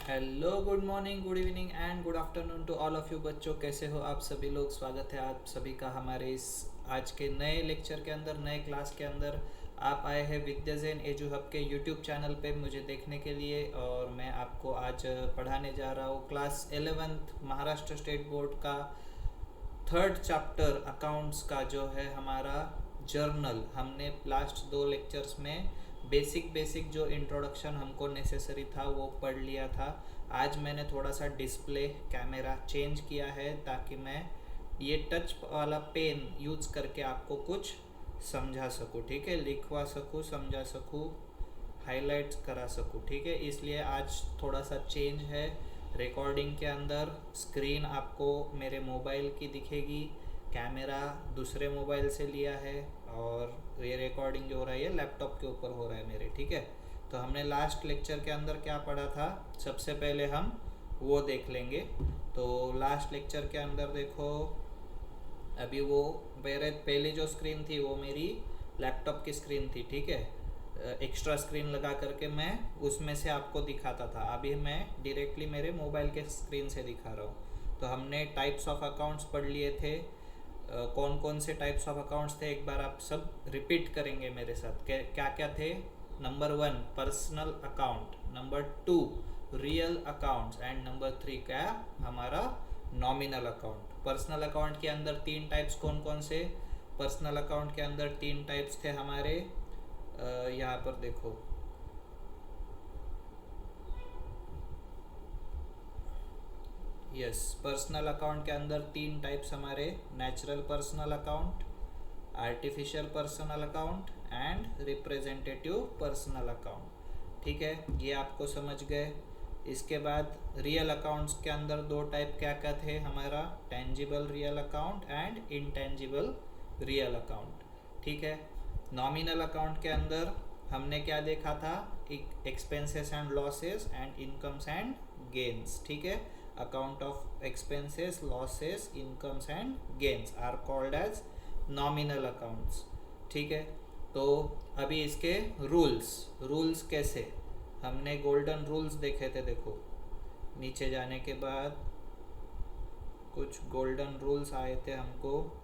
Hello, good morning, good evening and good afternoon to all of you बच्चों। कैसे हो आप सभी लोग? स्वागत है आप सभी का हमारे इस आज के नए लेक्चर के अंदर, नए क्लास के अंदर। आप आए हैं विद्या जैन एजू हब के यूट्यूब चैनल पे मुझे देखने के लिए, और मैं आपको आज पढ़ाने जा रहा हूँ class 11th Maharashtra state board का थर्ड चैप्टर अकाउंट्स का, जो है हमारा जर्नल। हमने लास्ट दो लेक्चर्स में बेसिक बेसिक जो इंट्रोडक्शन हमको नेसेसरी था वो पढ़ लिया था। आज मैंने थोड़ा सा डिस्प्ले कैमरा चेंज किया है ताकि मैं ये टच वाला पेन यूज़ करके आपको कुछ समझा सकूँ, ठीक है, लिखवा सकूँ, समझा सकूँ, हाईलाइट्स करा सकूँ, ठीक है। इसलिए आज थोड़ा सा चेंज है। रिकॉर्डिंग के अंदर स्क्रीन आपको मेरे मोबाइल की दिखेगी, कैमरा दूसरे मोबाइल से लिया है, और ये रिकॉर्डिंग जो हो रहा है ये लैपटॉप के ऊपर हो रहा है मेरे, ठीक है। तो हमने लास्ट लेक्चर के अंदर क्या पढ़ा था, सबसे पहले हम वो देख लेंगे। तो लास्ट लेक्चर के अंदर देखो, अभी वो मेरे पहली जो स्क्रीन थी वो मेरी लैपटॉप की स्क्रीन थी, ठीक है। एक्स्ट्रा स्क्रीन लगा करके मैं उसमें से आपको दिखाता था। अभी मैं डायरेक्टली मेरे मोबाइल के स्क्रीन से दिखा रहा हूँ। तो हमने टाइप्स ऑफ अकाउंट्स पढ़ लिए थे। कौन कौन से टाइप्स ऑफ अकाउंट्स थे एक बार आप सब रिपीट करेंगे मेरे साथ। क्या क्या थे? Number 1 personal account, number 2 real accounts, and number 3 क्या? हमारा नॉमिनल अकाउंट। पर्सनल अकाउंट के अंदर तीन टाइप्स कौन कौन से? पर्सनल अकाउंट के अंदर तीन टाइप्स थे हमारे, यहाँ पर देखो, यस, पर्सनल अकाउंट के अंदर तीन टाइप्स हमारे, natural personal account, artificial personal account and representative personal account, ठीक है। ये आपको समझ गए। इसके बाद रियल अकाउंट्स के अंदर दो टाइप क्या क्या थे हमारा, tangible real account and intangible real account, ठीक है। नॉमिनल अकाउंट के अंदर हमने क्या देखा था, expenses and losses and incomes and gains, ठीक है। Account of expenses, losses, incomes and gains are called as nominal accounts, ठीक है। तो अभी इसके रूल्स, रूल्स कैसे, हमने गोल्डन रूल्स देखे थे। देखो नीचे जाने के बाद कुछ गोल्डन रूल्स आए थे हमको।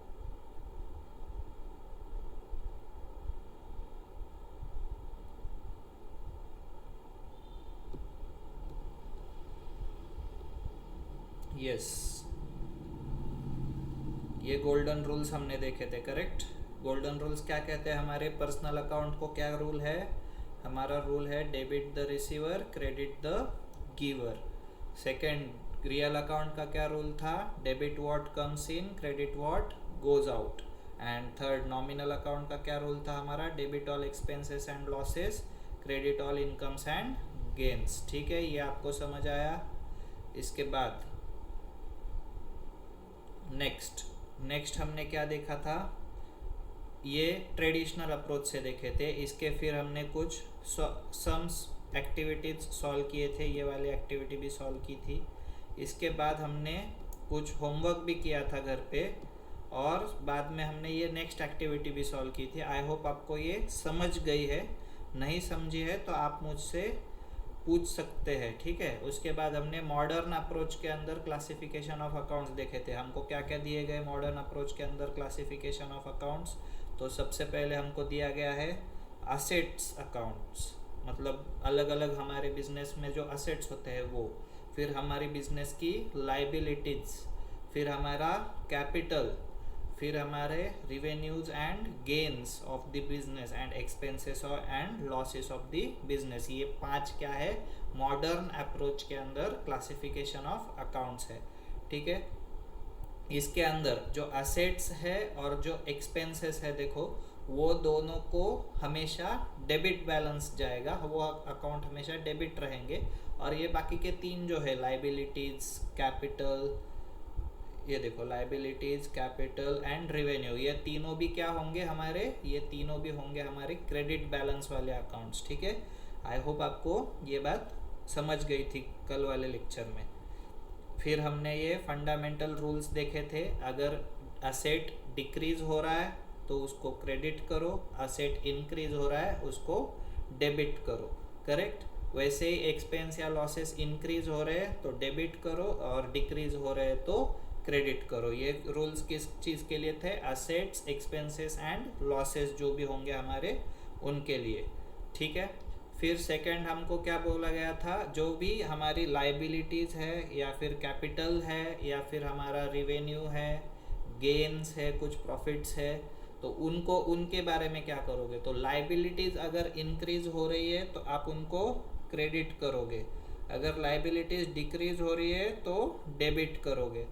यस, ये गोल्डन रूल्स हमने देखे थे, करेक्ट। गोल्डन रूल्स क्या कहते हैं हमारे पर्सनल अकाउंट को? क्या रूल है हमारा? रूल है debit the receiver, credit the giver. Second, real account का क्या रूल था? Debit what comes in, credit what goes out. And third, nominal account का क्या रूल था हमारा? Debit all expenses and losses, credit all incomes and gains, ठीक है। ये आपको समझ आया। इसके बाद नेक्स्ट, नेक्स्ट हमने क्या देखा था, ये ट्रेडिशनल अप्रोच से देखे थे। इसके फिर हमने कुछ सम्स एक्टिविटीज सॉल्व किए थे, ये वाली एक्टिविटी भी सॉल्व की थी। इसके बाद हमने कुछ होमवर्क भी किया था घर पे, और बाद में हमने ये नेक्स्ट एक्टिविटी भी सॉल्व की थी। आई होप आपको ये समझ गई है। नहीं समझी है तो आप मुझसे पूछ सकते हैं, ठीक है। उसके बाद हमने मॉडर्न अप्रोच के अंदर क्लासिफिकेशन ऑफ अकाउंट्स देखे थे। हमको क्या क्या दिए गए मॉडर्न अप्रोच के अंदर क्लासिफिकेशन ऑफ अकाउंट्स? तो सबसे पहले हमको दिया गया है असेट्स अकाउंट्स, मतलब अलग अलग हमारे बिजनेस में जो असेट्स होते हैं वो। फिर हमारी बिजनेस की लाइबिलिटीज, फिर हमारा कैपिटल, फिर हमारे revenues and gains of the business, and expenses and losses of the business. ये पांच क्या है मॉडर्न अप्रोच के अंदर क्लासिफिकेशन ऑफ अकाउंट्स है, ठीक है। इसके अंदर जो असेट्स है और जो एक्सपेंसेस है, देखो वो दोनों को हमेशा डेबिट बैलेंस जाएगा, वो अकाउंट हमेशा डेबिट रहेंगे। और ये बाकी के तीन जो है लाइबिलिटीज, कैपिटल, ये देखो लाइबिलिटीज, कैपिटल एंड रेवेन्यू, ये तीनों भी क्या होंगे हमारे? ये तीनों भी होंगे हमारे क्रेडिट बैलेंस वाले अकाउंट्स, ठीक है। आई होप आपको ये बात समझ गई थी कल वाले लेक्चर में। फिर हमने ये फंडामेंटल रूल्स देखे थे। अगर असेट डिक्रीज हो रहा है तो उसको क्रेडिट करो, असेट इंक्रीज हो रहा है उसको डेबिट करो, करेक्ट। वैसे ही एक्सपेंस या लॉसेस इंक्रीज हो रहे हैं तो डेबिट करो और डिक्रीज हो रहे हैं तो क्रेडिट करो। ये रूल्स किस चीज़ के लिए थे? असेट्स, एक्सपेंसेस एंड लॉसेस जो भी होंगे हमारे उनके लिए, ठीक है। फिर सेकंड हमको क्या बोला गया था? जो भी हमारी लाइबिलिटीज़ है या फिर कैपिटल है या फिर हमारा रिवेन्यू है, गेन्स है, कुछ प्रॉफिट्स है, तो उनको उनके बारे में क्या करोगे? तो लाइबिलिटीज़ अगर इंक्रीज हो रही है तो आप उनको क्रेडिट करोगे, अगर लाइबिलिटीज़ डिक्रीज हो रही है तो डेबिट करोगे,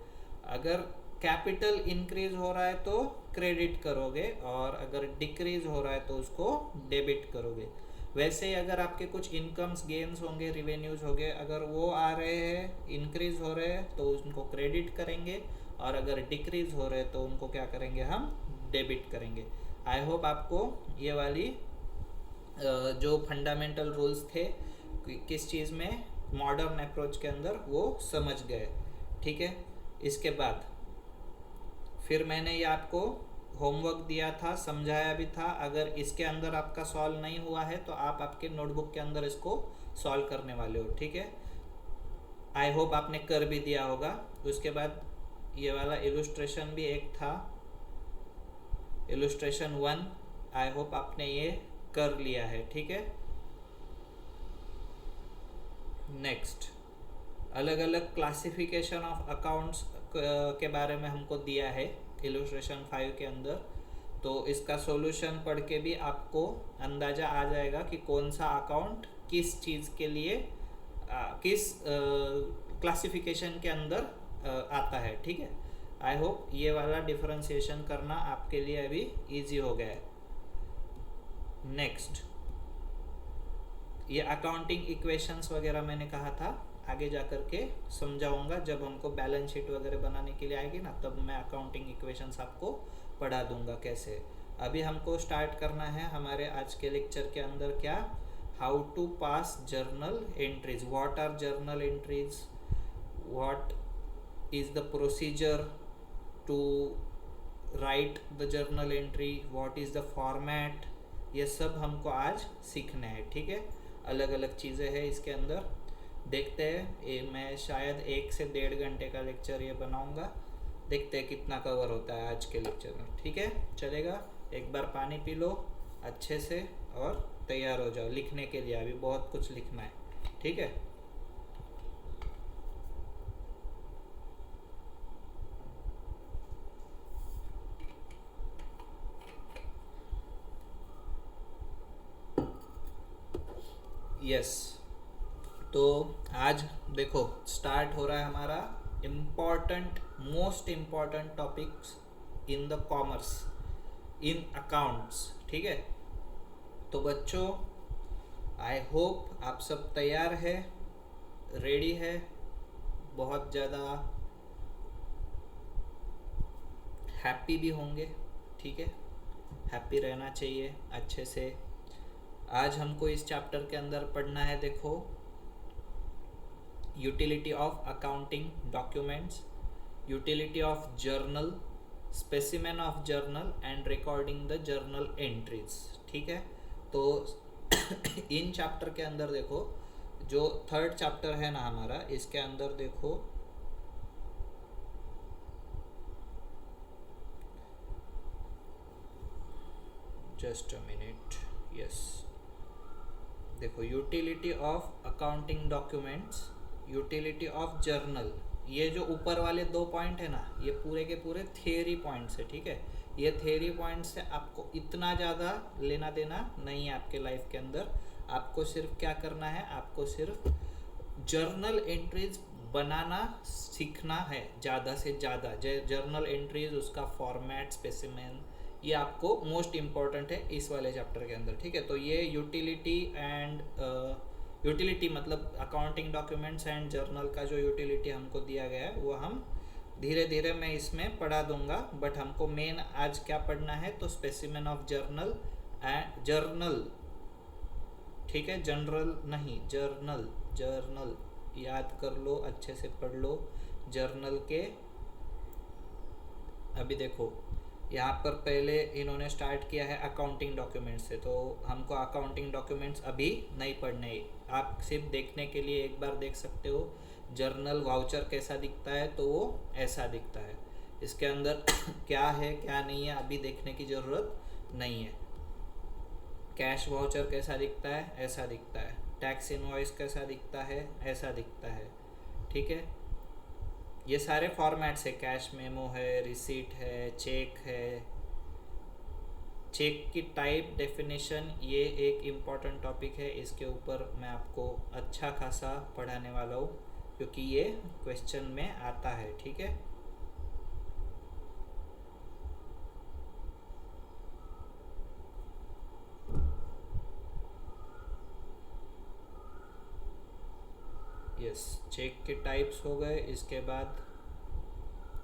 अगर कैपिटल इंक्रीज हो रहा है तो क्रेडिट करोगे और अगर डिक्रीज हो रहा है तो उसको डेबिट करोगे। वैसे ही अगर आपके कुछ इनकम्स, गेन्स होंगे, रिवेन्यूज होंगे, अगर वो आ रहे हैं, इंक्रीज हो रहे हैं तो उनको क्रेडिट करेंगे और अगर डिक्रीज हो रहे हैं तो उनको क्या करेंगे? हम डेबिट करेंगे। आई होप आपको ये वाली जो फंडामेंटल रूल्स थे किस चीज़ में, मॉडर्न अप्रोच के अंदर, वो समझ गए, ठीक है। इसके बाद फिर मैंने ये आपको होमवर्क दिया था, समझाया भी था। अगर इसके अंदर आपका सॉल्व नहीं हुआ है तो आप आपके नोटबुक के अंदर इसको सॉल्व करने वाले हो, ठीक है। आई होप आपने कर भी दिया होगा। उसके बाद ये वाला इलुस्ट्रेशन भी एक था, इलुस्ट्रेशन 1, आई होप आपने ये कर लिया है, ठीक है। नेक्स्ट, अलग अलग क्लासिफिकेशन ऑफ अकाउंट्स के बारे में हमको दिया है इलुस्ट्रेशन 5 के अंदर। तो इसका सॉल्यूशन पढ़ के भी आपको अंदाज़ा आ जाएगा कि कौन सा अकाउंट किस चीज़ के लिए किस क्लासिफिकेशन के अंदर आता है, ठीक है। आई होप ये वाला डिफरेंशिएशन करना आपके लिए अभी इजी हो गया है। नेक्स्ट, ये अकाउंटिंग इक्वेशंस वगैरह मैंने कहा था आगे जा कर के समझाऊंगा, जब हमको बैलेंस शीट वगैरह बनाने के लिए आएगी ना, तब मैं अकाउंटिंग इक्वेशंस आपको पढ़ा दूंगा कैसे। अभी हमको स्टार्ट करना है हमारे आज के लेक्चर के अंदर क्या, how to pass journal entries, what are journal entries, what is the procedure to write the journal entry, what is the format, ये सब हमको आज सीखना है, ठीक है। अलग अलग चीज़ें हैं इसके अंदर, देखते हैं। ये मैं शायद 1 से 1.5 घंटे का लेक्चर ये बनाऊंगा, देखते हैं कितना कवर होता है आज के लेक्चर में, ठीक है। चलेगा, एक बार पानी पी लो अच्छे से और तैयार हो जाओ लिखने के लिए, अभी बहुत कुछ लिखना है, ठीक है। यस, तो आज देखो स्टार्ट हो रहा है हमारा important, most important topics in the commerce, in accounts, ठीक है। तो बच्चों, आई होप आप सब तैयार है, रेडी है, बहुत ज़्यादा हैप्पी भी होंगे, ठीक है। हैप्पी रहना चाहिए अच्छे से। आज हमको इस चैप्टर के अंदर पढ़ना है, देखो, utility of accounting documents, utility of journal, specimen of journal and recording the journal entries, ठीक है। तो इन चैप्टर के अंदर देखो, जो थर्ड चैप्टर है ना हमारा, इसके अंदर देखो जस्ट अ मिनट, यस, देखो utility of accounting documents, utility of journal, ये जो ऊपर वाले 2 पॉइंट है ना, ये पूरे के पूरे थियरी पॉइंट्स है, ठीक है। ये थियरी पॉइंट्स से आपको इतना ज़्यादा लेना देना नहीं है आपके लाइफ के अंदर। आपको सिर्फ क्या करना है, आपको सिर्फ जर्नल एंट्रीज बनाना सीखना है ज़्यादा से ज़्यादा। जर्नल एंट्रीज, उसका फॉर्मेट, स्पेसिमेन, ये आपको मोस्ट इम्पॉर्टेंट है इस वाले चैप्टर के अंदर, ठीक है। तो ये यूटिलिटी एंड यूटिलिटी मतलब अकाउंटिंग डॉक्यूमेंट्स एंड जर्नल का जो यूटिलिटी हमको दिया गया है वो हम धीरे धीरे मैं इसमें पढ़ा दूंगा, बट हमको मेन आज क्या पढ़ना है, तो specimen of journal and journal, ठीक है, जनरल नहीं, जर्नल, जर्नल याद कर लो, अच्छे से पढ़ लो जर्नल के। अभी देखो यहाँ पर पहले इन्होंने स्टार्ट किया है अकाउंटिंग डॉक्यूमेंट्स से, तो हमको अकाउंटिंग डॉक्यूमेंट्स अभी नहीं पढ़ने, आप सिर्फ देखने के लिए एक बार देख सकते हो। जर्नल वाउचर कैसा दिखता है, तो वो ऐसा दिखता है। इसके अंदर क्या है क्या नहीं है अभी देखने की ज़रूरत नहीं है। कैश वाउचर कैसा दिखता है, ऐसा दिखता है। टैक्स इनवॉइस कैसा दिखता है, ऐसा दिखता है। ठीक है, ये सारे फॉर्मेट्स है, कैश मेमो है, रिसीट है, चेक है। चेक की टाइप डेफिनेशन ये एक इम्पॉर्टेंट टॉपिक है, इसके ऊपर मैं आपको अच्छा खासा पढ़ाने वाला हूँ क्योंकि ये क्वेश्चन में आता है। ठीक है, यस, चेक के टाइप्स हो गए। इसके बाद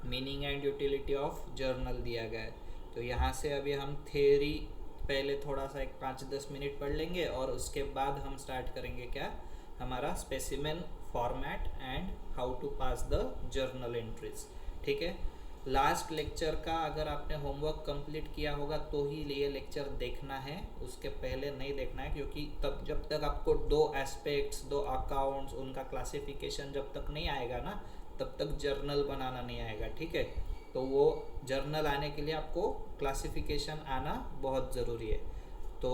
meaning and utility of journal दिया गया है। तो यहाँ से अभी हम थ्योरी पहले थोड़ा सा एक 5-10 मिनट पढ़ लेंगे और उसके बाद हम स्टार्ट करेंगे क्या, हमारा specimen format and how to pass the journal entries. ठीक है, लास्ट लेक्चर का अगर आपने होमवर्क कंप्लीट किया होगा तो ही ये लेक्चर देखना है, उसके पहले नहीं देखना है, क्योंकि तब जब तक आपको दो एस्पेक्ट्स, दो अकाउंट्स, उनका क्लासिफिकेशन जब तक नहीं आएगा ना, तब तक जर्नल बनाना नहीं आएगा। ठीक है, तो वो जर्नल आने के लिए आपको क्लासिफिकेशन आना बहुत ज़रूरी है। तो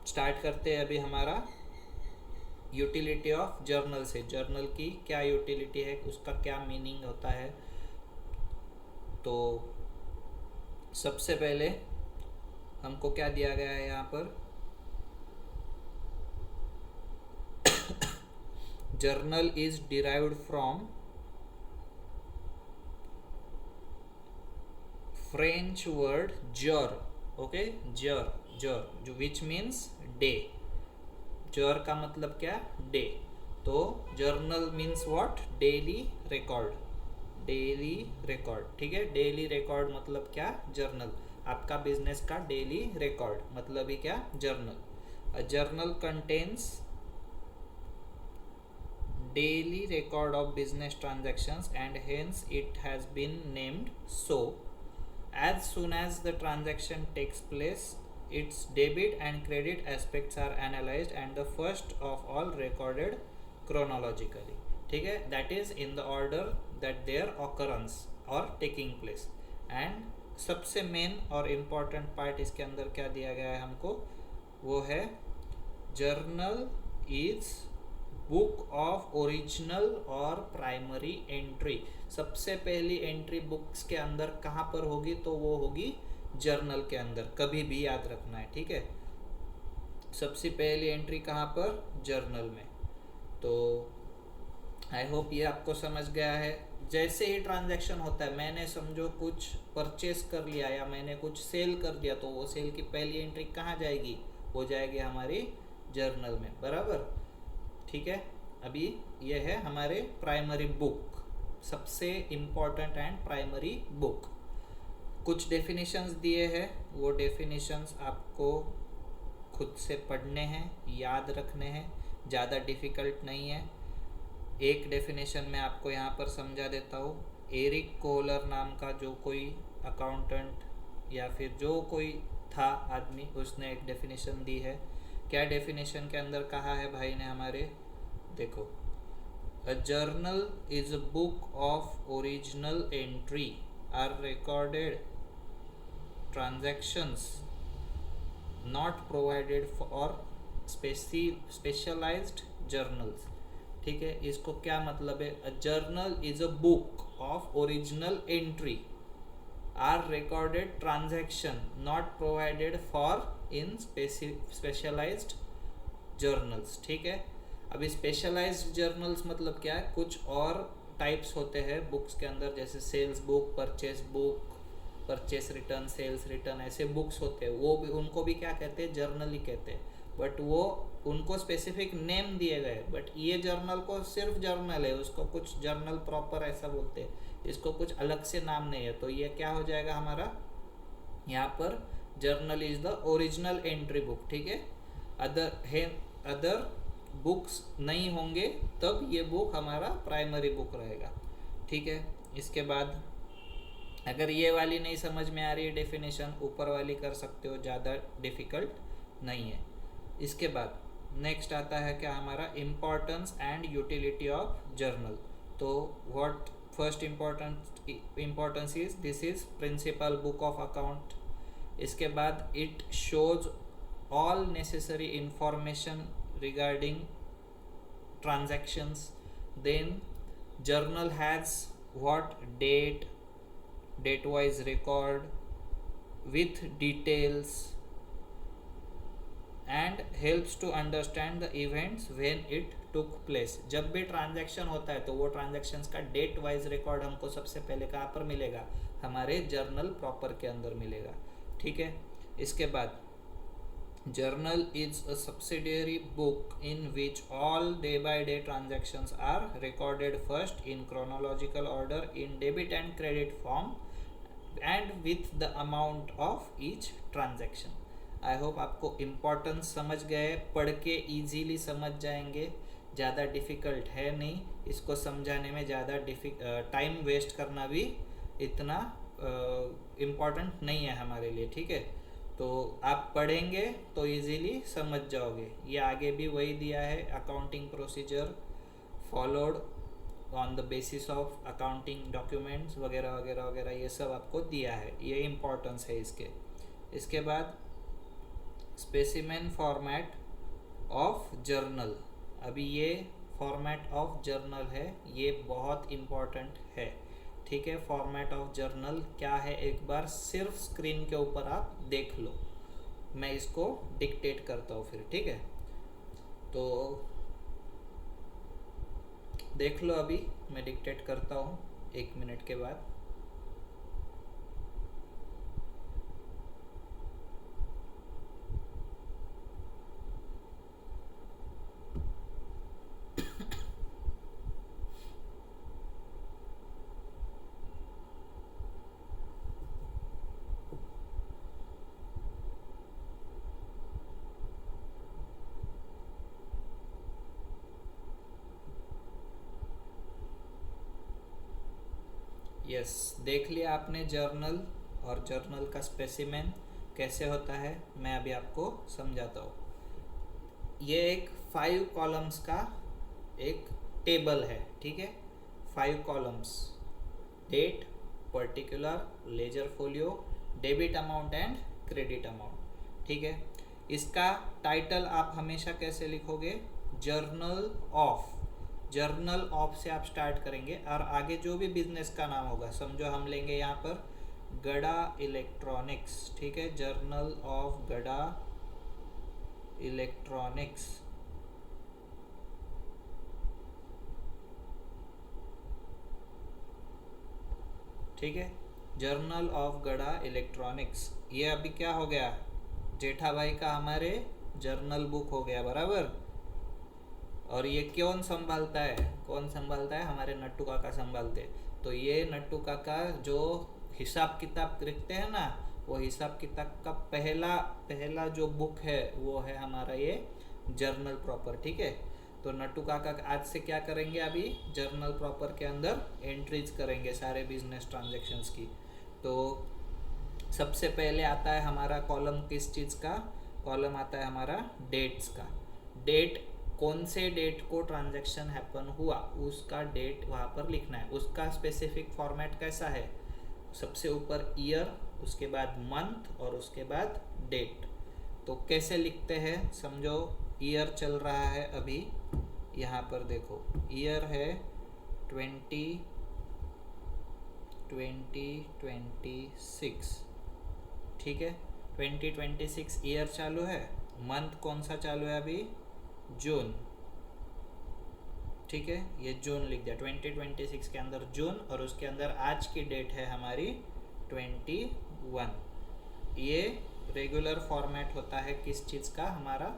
स्टार्ट करते हैं अभी हमारा यूटिलिटी ऑफ जर्नल से। जर्नल की क्या यूटिलिटी है, उसका क्या मीनिंग होता है। तो सबसे पहले हमको क्या दिया गया है यहाँ पर, journal is derived from French word जर, ओके, जर जर जो विच मीन्स डे। जर का मतलब क्या, डे। तो journal means what, daily record, daily record. ठीक है, डेली रिकॉर्ड मतलब क्या, जर्नल। आपका बिजनेस का डेली रिकॉर्ड मतलब ही क्या, journal. A journal contains daily record of business transactions and hence it has been named so. As soon as the transaction takes place, its debit and credit aspects are analyzed and the first of all recorded chronologically. ठीक है, that is in the order that their occurrence or taking place. And सबसे main और important part इसके अंदर क्या दिया गया है हमको, वो है journal is book of original और प्राइमरी एंट्री। सबसे पहली एंट्री बुक्स के अंदर कहाँ पर होगी, तो वो होगी जर्नल के अंदर, कभी भी याद रखना है। ठीक है, सबसे पहली एंट्री कहाँ पर, जर्नल में। तो आई होप ये आपको समझ गया है। जैसे ही ट्रांजैक्शन होता है, मैंने समझो कुछ परचेस कर लिया या मैंने कुछ सेल कर दिया, तो वो सेल की पहली एंट्री कहाँ जाएगी, हो जाएगी हमारी जर्नल में, बराबर। ठीक है, अभी ये है हमारे प्राइमरी बुक, सबसे इम्पॉर्टेंट एंड प्राइमरी बुक। कुछ डेफिनेशंस दिए हैं, वो डेफिनेशंस आपको खुद से पढ़ने हैं, याद रखने हैं, ज़्यादा डिफ़िकल्ट नहीं है। एक डेफिनेशन मैं आपको यहाँ पर समझा देता हूँ। एरिक कोहलर नाम का जो कोई अकाउंटेंट या फिर जो कोई था आदमी, उसने एक डेफिनेशन दी है। क्या डेफिनेशन के अंदर कहा है भाई ने हमारे, देखो, a journal is a book of original entry are recorded transactions not provided for specialised journals. ठीक है, इसको क्या मतलब है, a journal is a book of original entry are recorded transaction not provided for in specialised journals. ठीक है, अभी specialised journals मतलब क्या है, कुछ और टाइप्स होते हैं बुक्स के अंदर, जैसे sales book, purchase return, sales return, ऐसे बुक्स होते हैं, वो भी, उनको भी क्या कहते हैं, जर्नल ही कहते हैं। बट वो उनको स्पेसिफिक नेम दिए गए, बट ये जर्नल को सिर्फ जर्नल है, उसको कुछ जर्नल प्रॉपर ऐसा बोलते हैं, इसको कुछ अलग से नाम नहीं है। तो ये क्या हो जाएगा हमारा, यहाँ पर journal is the original entry book. ठीक है, अदर बुक्स नहीं होंगे तब ये बुक हमारा प्राइमरी बुक रहेगा। ठीक है, इसके बाद अगर ये वाली नहीं समझ में आ रही है डेफिनेशन, ऊपर वाली कर सकते हो, ज़्यादा डिफ़िकल्ट नहीं है। इसके बाद नेक्स्ट आता है क्या हमारा, importance and utility of journal. तो what first importance is, this is principal book of account. इसके बाद it shows all necessary information regarding transactions. Then journal has what, date wise record with details and helps to understand the events when it took place. जब भी transaction होता है तो वो transactions का date wise record हमको सबसे पहले कहाँ पर मिलेगा, हमारे जर्नल प्रॉपर के अंदर मिलेगा। ठीक है। इसके बाद journal is a subsidiary book in which all day by day transactions are recorded first in chronological order in debit and credit form and with the amount of each transaction. I hope आपको importance समझ गए, पढ़ के easily समझ जाएंगे, ज़्यादा difficult है नहीं। इसको समझाने में ज़्यादा टाइम वेस्ट करना भी इतना इम्पोर्टेंट नहीं है हमारे लिए। ठीक है, तो आप पढ़ेंगे तो इजीली समझ जाओगे। ये आगे भी वही दिया है, accounting procedure followed on the basis of accounting documents वगैरह वगैरह वगैरह, ये सब आपको दिया है, ये इम्पोर्टेंस है इसके। इसके बाद स्पेसिमेन फॉर्मेट ऑफ जर्नल। अभी ये फॉर्मेट ऑफ जर्नल है, ये बहुत इम्पोर्टेंट है। ठीक है, फॉर्मेट ऑफ जर्नल क्या है एक बार सिर्फ स्क्रीन के ऊपर आप देख लो, मैं इसको डिक्टेट करता हूँ फिर। ठीक है, तो देख लो, अभी मैं डिक्टेट करता हूँ 1 मिनट के बाद। यस, देख लिया आपने जर्नल, और जर्नल का स्पेसिमेन कैसे होता है मैं अभी आपको समझाता हूँ। ये एक 5 कॉलम्स का एक टेबल है। ठीक है, 5 columns, date, particular, ledger folio, debit amount and credit amount. ठीक है, इसका टाइटल आप हमेशा कैसे लिखोगे, जर्नल ऑफ। जर्नल ऑफ से आप स्टार्ट करेंगे और आगे जो भी बिजनेस का नाम होगा, समझो हम लेंगे यहाँ पर गड़ा इलेक्ट्रॉनिक्स। ठीक है, जर्नल ऑफ गड़ा इलेक्ट्रॉनिक्स। ठीक है, जर्नल ऑफ गड़ा इलेक्ट्रॉनिक्स। ये अभी क्या हो गया, जेठा भाई का हमारे जर्नल बुक हो गया, बराबर। और ये कौन संभालता है, कौन संभालता है, हमारे नट्टू काका संभालते। तो ये नट्टू काका जो हिसाब किताब लिखते हैं ना, वो हिसाब किताब का पहला पहला जो बुक है वो है हमारा ये जर्नल प्रॉपर। ठीक है, तो नट्टू काका आज से क्या करेंगे, अभी जर्नल प्रॉपर के अंदर एंट्रीज करेंगे सारे बिजनेस ट्रांजैक्शंस की। तो सबसे पहले आता है हमारा कॉलम किस चीज़ का, कॉलम आता है हमारा डेट्स का। डेट, कौन से डेट को ट्रांजैक्शन हैपन हुआ उसका डेट वहाँ पर लिखना है। उसका स्पेसिफिक फॉर्मेट कैसा है, सबसे ऊपर ईयर, उसके बाद मंथ और उसके बाद डेट। तो कैसे लिखते हैं समझो, ईयर चल रहा है अभी, यहाँ पर देखो ईयर है 2026। ठीक है, 2026 ईयर चालू है। मंथ कौन सा चालू है अभी, जून। ठीक है, ये जून लिख दिया, 2026 के अंदर जून, और उसके अंदर आज की डेट है हमारी 21। ये रेगुलर फॉर्मेट होता है किस चीज़ का, हमारा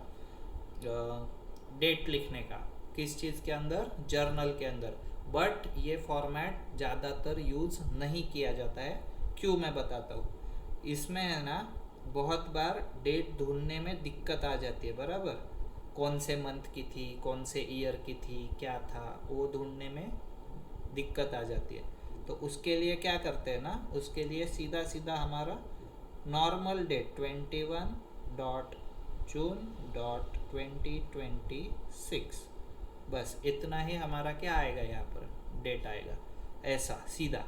डेट लिखने का, किस चीज़ के अंदर, जर्नल के अंदर। बट ये फॉर्मेट ज़्यादातर यूज़ नहीं किया जाता है, क्यों मैं बताता हूँ। इसमें है ना बहुत बार डेट ढूंढने में दिक्कत आ जाती है, बराबर। कौन से मंथ की थी, कौन से ईयर की थी, क्या था, वो ढूंढने में दिक्कत आ जाती है। तो उसके लिए क्या करते हैं ना, उसके लिए सीधा सीधा हमारा नॉर्मल डेट 21.June.2026, बस इतना ही हमारा क्या आएगा यहाँ पर डेट आएगा, ऐसा सीधा।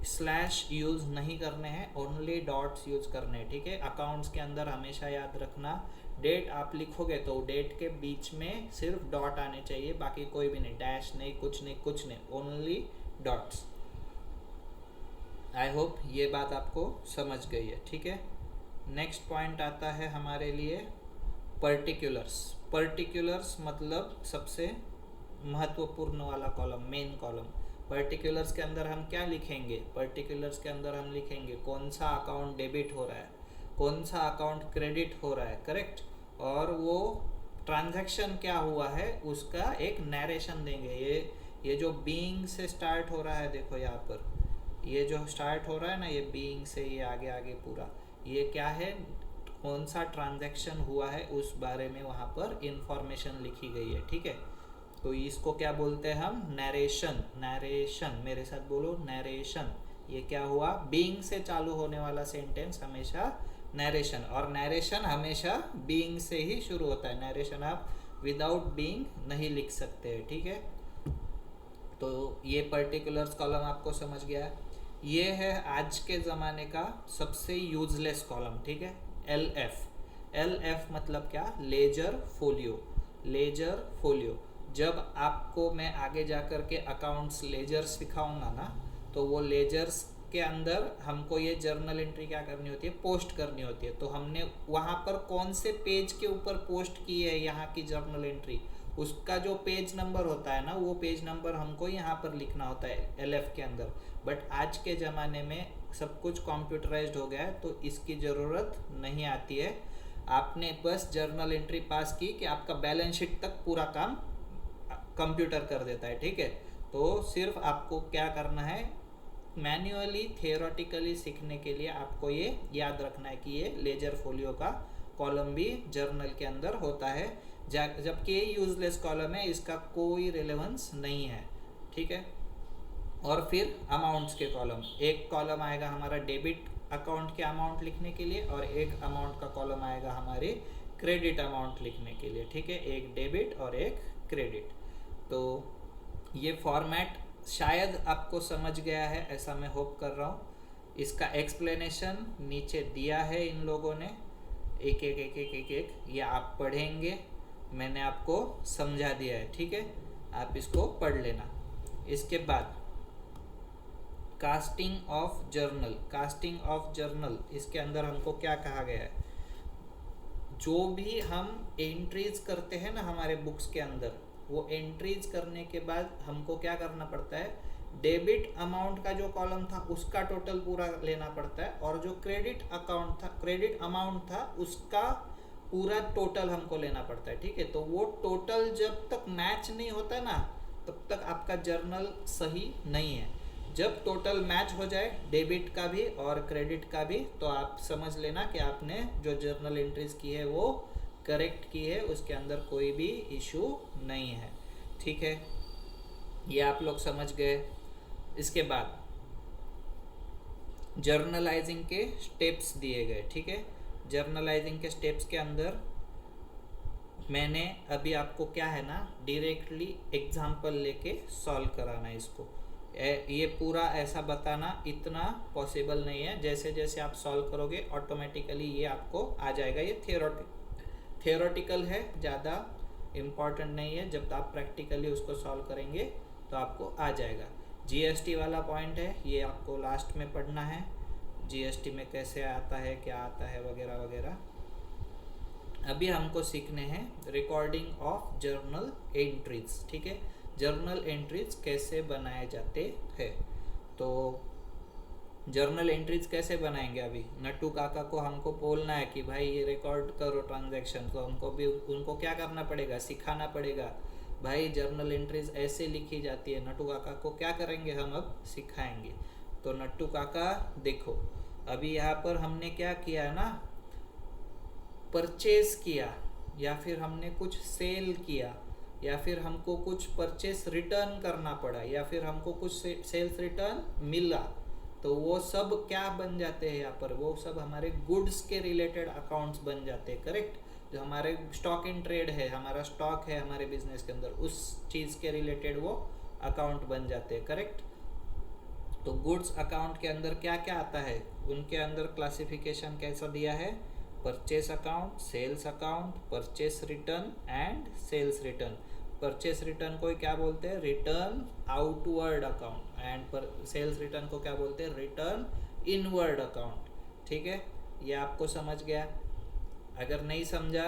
स्लैश यूज़ नहीं करने हैं, ओनली डॉट्स यूज़ करने हैं, ठीक है। अकाउंट्स के अंदर हमेशा याद रखना, डेट आप लिखोगे तो डेट के बीच में सिर्फ डॉट आने चाहिए, बाकी कोई भी नहीं, डैश नहीं, कुछ नहीं, कुछ नहीं, ओनली डॉट्स। आई होप ये बात आपको समझ गई है, ठीक है। नेक्स्ट पॉइंट आता है हमारे लिए पर्टिकुलर्स। पर्टिकुलर्स मतलब सबसे महत्वपूर्ण वाला कॉलम, मेन कॉलम। पर्टिकुलर्स के अंदर हम क्या लिखेंगे, पर्टिकुलर्स के अंदर हम लिखेंगे कौन सा अकाउंट डेबिट हो रहा है, कौन सा अकाउंट क्रेडिट हो रहा है, करेक्ट, और वो ट्रांजैक्शन क्या हुआ है उसका एक नैरेशन देंगे। ये जो बीइंग से स्टार्ट हो रहा है, देखो यहाँ पर ये जो स्टार्ट हो रहा है ना, ये बीइंग से ये आगे आगे पूरा, ये क्या है, कौन सा ट्रांजैक्शन हुआ है उस बारे में वहाँ पर इंफॉर्मेशन लिखी गई है, ठीक है। तो इसको क्या बोलते हैं हम, नरेशन। नरेशन, मेरे साथ बोलो, नरेशन। ये क्या हुआ, बीइंग से चालू होने वाला सेंटेंस हमेशा नरेशन, और नरेशन हमेशा बीइंग से ही शुरू होता है। नरेशन आप विदाउट बीइंग नहीं लिख सकते, ठीक है। तो ये पर्टिकुलर्स कॉलम आपको समझ गया है। ये है आज के ज़माने का सबसे यूजलेस कॉलम, ठीक है, LF। LF मतलब क्या, लेजर फोलियो। लेजर फोलियो, जब आपको मैं आगे जा कर के अकाउंट्स लेजर्स सिखाऊंगा ना, तो वो लेजर्स के अंदर हमको ये जर्नल एंट्री क्या करनी होती है, पोस्ट करनी होती है। तो हमने वहाँ पर कौन से पेज के ऊपर पोस्ट की है यहाँ की जर्नल एंट्री, उसका जो पेज नंबर होता है ना, वो पेज नंबर हमको यहाँ पर लिखना होता है LF के अंदर। बट आज के ज़माने में सब कुछ कंप्यूटराइज्ड हो गया है, तो इसकी ज़रूरत नहीं आती है। आपने बस जर्नल एंट्री पास की कि आपका बैलेंस शीट तक पूरा काम कंप्यूटर कर देता है, ठीक है। तो सिर्फ आपको क्या करना है, मैन्युअली थियोरेटिकली सीखने के लिए आपको ये याद रखना है कि ये लेजर फोलियो का कॉलम भी जर्नल के अंदर होता है, जबकि ये यूजलेस कॉलम है, इसका कोई रिलेवेंस नहीं है, ठीक है। और फिर अमाउंट्स के कॉलम, एक कॉलम आएगा हमारा डेबिट अकाउंट के अमाउंट लिखने के लिए, और एक अमाउंट का कॉलम आएगा हमारे क्रेडिट अमाउंट लिखने के लिए, ठीक है, एक डेबिट और एक क्रेडिट। तो ये फॉर्मेट शायद आपको समझ गया है, ऐसा मैं होप कर रहा हूँ। इसका एक्सप्लेनेशन नीचे दिया है इन लोगों ने, एक एक एक एक एक एक ये आप पढ़ेंगे, मैंने आपको समझा दिया है, ठीक है, आप इसको पढ़ लेना। इसके बाद casting of journal. Casting of journal, इसके अंदर हमको क्या कहा गया है, जो भी हम एंट्रीज करते हैं ना हमारे बुक्स के अंदर, वो एंट्रीज करने के बाद हमको क्या करना पड़ता है, डेबिट अमाउंट का जो कॉलम था उसका टोटल पूरा लेना पड़ता है, और जो क्रेडिट अकाउंट था, क्रेडिट अमाउंट था, उसका पूरा टोटल हमको लेना पड़ता है, ठीक है। तो वो टोटल जब तक मैच नहीं होता ना, तब तक आपका जर्नल सही नहीं है। जब टोटल मैच हो जाए डेबिट का भी और क्रेडिट का भी, तो आप समझ लेना कि आपने जो जर्नल एंट्रीज की है वो करेक्ट की है, उसके अंदर कोई भी इशू नहीं है, ठीक है। ये आप लोग समझ गए। इसके बाद जर्नलाइजिंग के स्टेप्स दिए गए, ठीक है। जर्नलाइजिंग के स्टेप्स के अंदर मैंने अभी आपको क्या है ना, डायरेक्टली एग्जाम्पल लेके सॉल्व कराना है इसको। ये पूरा ऐसा बताना इतना पॉसिबल नहीं है, जैसे जैसे आप सॉल्व करोगे ऑटोमेटिकली ये आपको आ जाएगा। ये थियोरेटिकल है, ज़्यादा इम्पॉर्टेंट नहीं है, जब आप प्रैक्टिकली उसको सॉल्व करेंगे तो आपको आ जाएगा। GST वाला पॉइंट है, ये आपको लास्ट में पढ़ना है, GST में कैसे आता है, क्या आता है, वगैरह वगैरह। अभी हमको सीखने हैं रिकॉर्डिंग ऑफ जर्नल एंट्रीज, ठीक है, जर्नल एंट्रीज कैसे बनाए जाते हैं। तो जर्नल एंट्रीज कैसे बनाएंगे, अभी नट्टू काका को हमको बोलना है कि भाई ये रिकॉर्ड करो ट्रांजैक्शन, तो हमको भी उनको क्या करना पड़ेगा, सिखाना पड़ेगा, भाई जर्नल एंट्रीज ऐसे लिखी जाती है। नट्टू काका को क्या करेंगे हम, अब सिखाएंगे। तो नट्टू काका देखो, अभी यहाँ पर हमने क्या किया ना, परचेज किया या फिर हमने कुछ सेल किया, या फिर हमको कुछ परचेस रिटर्न करना पड़ा, या फिर हमको कुछ सेल्स रिटर्न मिला, तो वो सब क्या बन जाते हैं यहाँ पर, वो सब हमारे गुड्स के रिलेटेड अकाउंट्स बन जाते हैं, करेक्ट। जो हमारे स्टॉक इन ट्रेड है, हमारा स्टॉक है हमारे बिजनेस के अंदर, उस चीज़ के रिलेटेड वो अकाउंट बन जाते हैं, करेक्ट। तो गुड्स अकाउंट के अंदर क्या क्या आता है, उनके अंदर क्लासिफिकेशन कैसा दिया है, purchase account, sales account, purchase return and sales return. Purchase return को क्या बोलते हैं, रिटर्न आउटवर्ड अकाउंट, एंड पर सेल्स रिटर्न को क्या बोलते हैं, रिटर्न इनवर्ड अकाउंट। ठीक है, ये आपको समझ गया। अगर नहीं समझा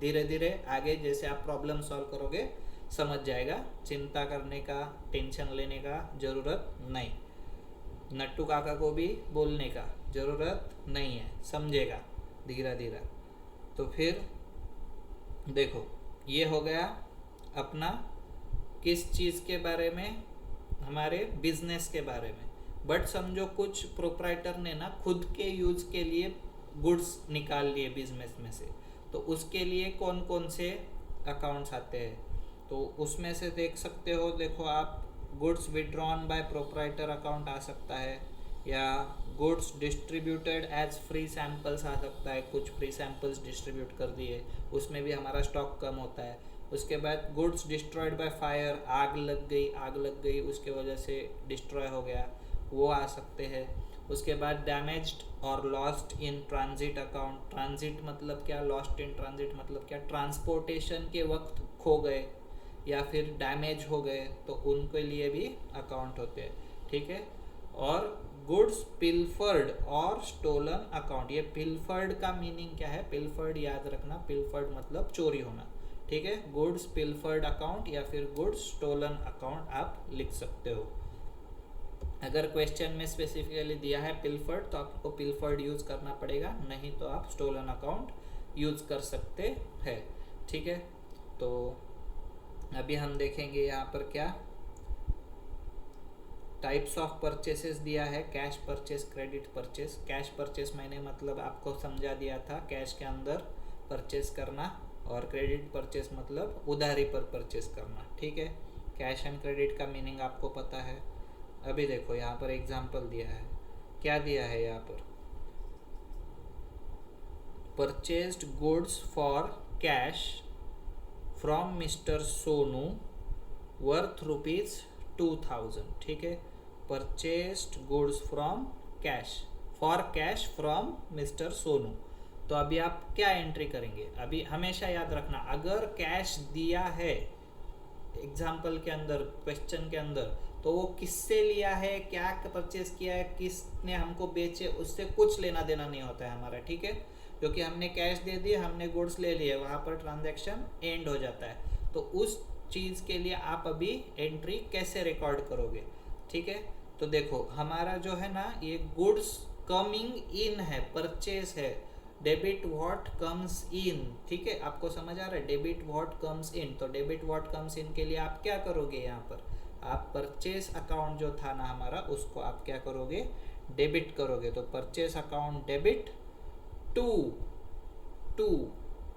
धीरे धीरे आगे जैसे आप प्रॉब्लम सॉल्व करोगे समझ जाएगा, चिंता करने का, टेंशन लेने का जरूरत नहीं, नट्टू काका को भी बोलने का जरूरत नहीं है, समझेगा धीरे धीरे। तो फिर देखो ये हो गया अपना किस चीज़ के बारे में, हमारे बिजनेस के बारे में। बट समझो कुछ प्रोप्राइटर ने ना खुद के यूज के लिए गुड्स निकाल लिए बिजनेस में से, तो उसके लिए कौन कौन से अकाउंट्स आते हैं, तो उसमें से देख सकते हो, देखो आप goods withdrawn by proprietor account आ सकता है, या goods distributed as free samples आ सकता है, कुछ फ्री सैंपल्स डिस्ट्रीब्यूट कर दिए, उसमें भी हमारा स्टॉक कम होता है। उसके बाद गुड्स डिस्ट्रॉयड बाय फायर, आग लग गई उसके वजह से डिस्ट्रॉय हो गया, वो आ सकते हैं। उसके बाद डैमेज्ड और lost in transit account, transit मतलब क्या, लॉस्ट इन ट्रांजिट मतलब क्या, ट्रांसपोर्टेशन के वक्त खो गए या फिर डैमेज हो गए, तो उनके लिए भी अकाउंट होते हैं। ठीक है, और गुड्स पिल्फर्ड और स्टोलन अकाउंट, ये पिल्फर्ड का मीनिंग क्या है, पिल्फर्ड याद रखना, पिल्फर्ड मतलब चोरी होना। ठीक है, गुड्स पिल्फर्ड अकाउंट या फिर गुड्स स्टोलन अकाउंट आप लिख सकते हो। अगर क्वेश्चन में स्पेसिफिकली दिया है पिल्फर्ड, तो आपको पिल्फर्ड यूज करना पड़ेगा, नहीं तो आप स्टोलन अकाउंट यूज कर सकते हैं। ठीक है, तो अभी हम देखेंगे यहाँ पर क्या टाइप्स ऑफ परचेसेस दिया है, cash purchase, credit purchase. Cash purchase मैंने मतलब आपको समझा दिया था, कैश के अंदर परचेस करना, और क्रेडिट परचेस मतलब उधारी पर परचेस करना। ठीक है, कैश एंड क्रेडिट का मीनिंग आपको पता है। अभी देखो यहाँ पर एग्जाम्पल दिया है, क्या दिया है यहाँ पर, purchased goods for cash from mister Sonu worth ₹2000। ठीक है, purchased goods from cash, for cash from mister Sonu. तो अभी आप क्या एंट्री करेंगे, अभी हमेशा याद रखना, अगर कैश दिया है एग्जाम्पल के अंदर, क्वेश्चन के अंदर, तो वो किससे लिया है, क्या परचेस किया है, किसने हमको बेचे, उससे कुछ लेना देना नहीं होता है हमारा। ठीक है, क्योंकि हमने कैश दे दिए, हमने गुड्स ले लिए, वहाँ पर ट्रांजैक्शन एंड हो जाता है। तो उस चीज़ के लिए आप अभी एंट्री कैसे रिकॉर्ड करोगे। ठीक है, तो देखो हमारा जो है ना, ये गुड्स कमिंग इन है, परचेस है, डेबिट व्हाट कम्स इन। ठीक है, आपको समझ आ रहा है, डेबिट व्हाट कम्स इन। तो डेबिट व्हाट कम्स इन के लिए आप क्या करोगे, यहाँ पर आप परचेस अकाउंट जो था ना हमारा, उसको आप क्या करोगे, डेबिट करोगे। तो परचेस अकाउंट डेबिट टू।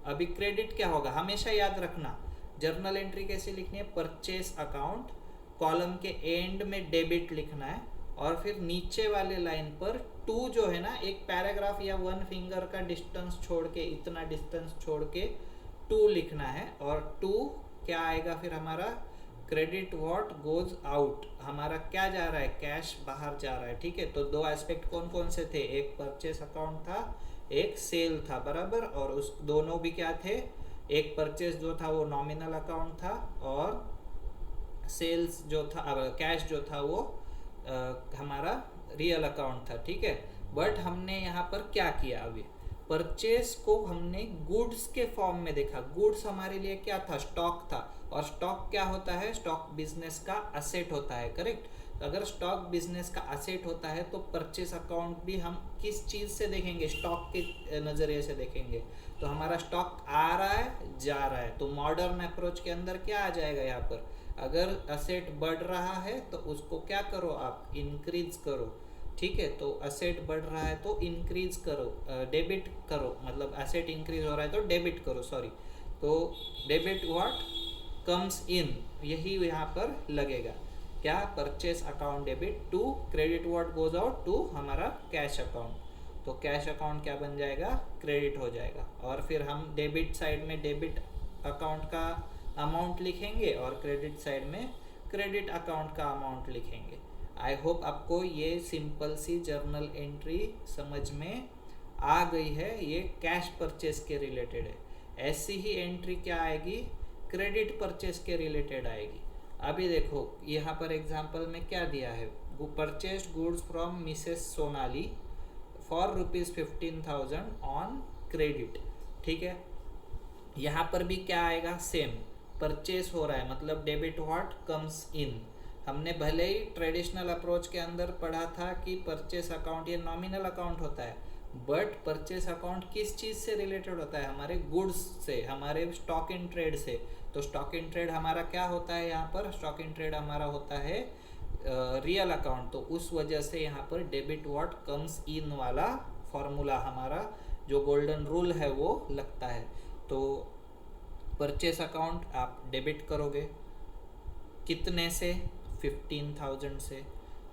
अभी क्रेडिट क्या होगा, हमेशा याद रखना, जर्नल एंट्री कैसे लिखनी है, परचेस अकाउंट, कॉलम के एंड में डेबिट लिखना है, और फिर नीचे वाले लाइन पर टू जो है ना, एक पैराग्राफ या 1 फिंगर का डिस्टेंस छोड़ के, इतना डिस्टेंस छोड़ के टू लिखना है। और टू क्या आएगा फिर हमारा, क्रेडिट व्हाट गोज आउट, हमारा क्या जा रहा है, कैश बाहर जा रहा है। ठीक है, तो दो एस्पेक्ट कौन कौन से थे, एक परचेस अकाउंट था, एक सेल था, बराबर, और उस दोनों भी क्या थे, एक परचेस जो था वो नॉमिनल अकाउंट था, और सेल्स जो था, कैश जो था वो हमारा रियल अकाउंट था। ठीक है, बट हमने यहाँ पर क्या किया, अभी परचेस को हमने गुड्स के फॉर्म में देखा। गुड्स हमारे लिए क्या था, स्टॉक था, और स्टॉक क्या होता है, स्टॉक बिजनेस का असेट होता है, करेक्ट। तो अगर स्टॉक बिजनेस का असेट होता है, तो परचेस अकाउंट भी हम किस चीज़ से देखेंगे, स्टॉक के नज़रिए से देखेंगे। तो हमारा स्टॉक आ रहा है, जा रहा है, तो मॉडर्न अप्रोच के अंदर क्या आ जाएगा यहाँ पर, अगर असेट बढ़ रहा है तो उसको क्या करो आप, इंक्रीज करो। ठीक है, तो असेट बढ़ रहा है तो इंक्रीज करो, डेबिट करो, मतलब असेट इंक्रीज हो रहा है तो डेबिट करो, सॉरी। तो डेबिट व्हाट कम्स इन, यही यहाँ पर लगेगा। क्या? Purchase account debit to credit what goes out to हमारा कैश अकाउंट। तो कैश अकाउंट क्या बन जाएगा? क्रेडिट हो जाएगा। और फिर हम डेबिट साइड में डेबिट अकाउंट का अमाउंट लिखेंगे और क्रेडिट साइड में क्रेडिट अकाउंट का अमाउंट लिखेंगे। आई होप आपको ये सिंपल सी जर्नल एंट्री समझ में आ गई है। ये कैश परचेस के रिलेटेड है। ऐसी ही एंट्री क्या आएगी? क्रेडिट परचेस के रिलेटेड आएगी। अभी देखो यहाँ पर एग्जांपल में क्या दिया है, purchased goods from Mrs Sonali for ₹15,000 on credit. ठीक है, यहाँ पर भी क्या आएगा? सेम परचेस हो रहा है, मतलब डेबिट व्हाट कम्स इन। हमने भले ही ट्रेडिशनल अप्रोच के अंदर पढ़ा था कि परचेस अकाउंट ये नॉमिनल अकाउंट होता है, बट परचेस अकाउंट किस चीज़ से रिलेटेड होता है? हमारे गुड्स से, हमारे स्टॉक इन ट्रेड से। तो स्टॉक इन ट्रेड हमारा क्या होता है? यहाँ पर स्टॉक इन ट्रेड हमारा होता है रियल अकाउंट। तो उस वजह से यहाँ पर डेबिट व्हाट कम्स इन वाला फॉर्मूला, हमारा जो गोल्डन रूल है वो लगता है। तो परचेस अकाउंट आप डेबिट करोगे, कितने से? 15,000 से।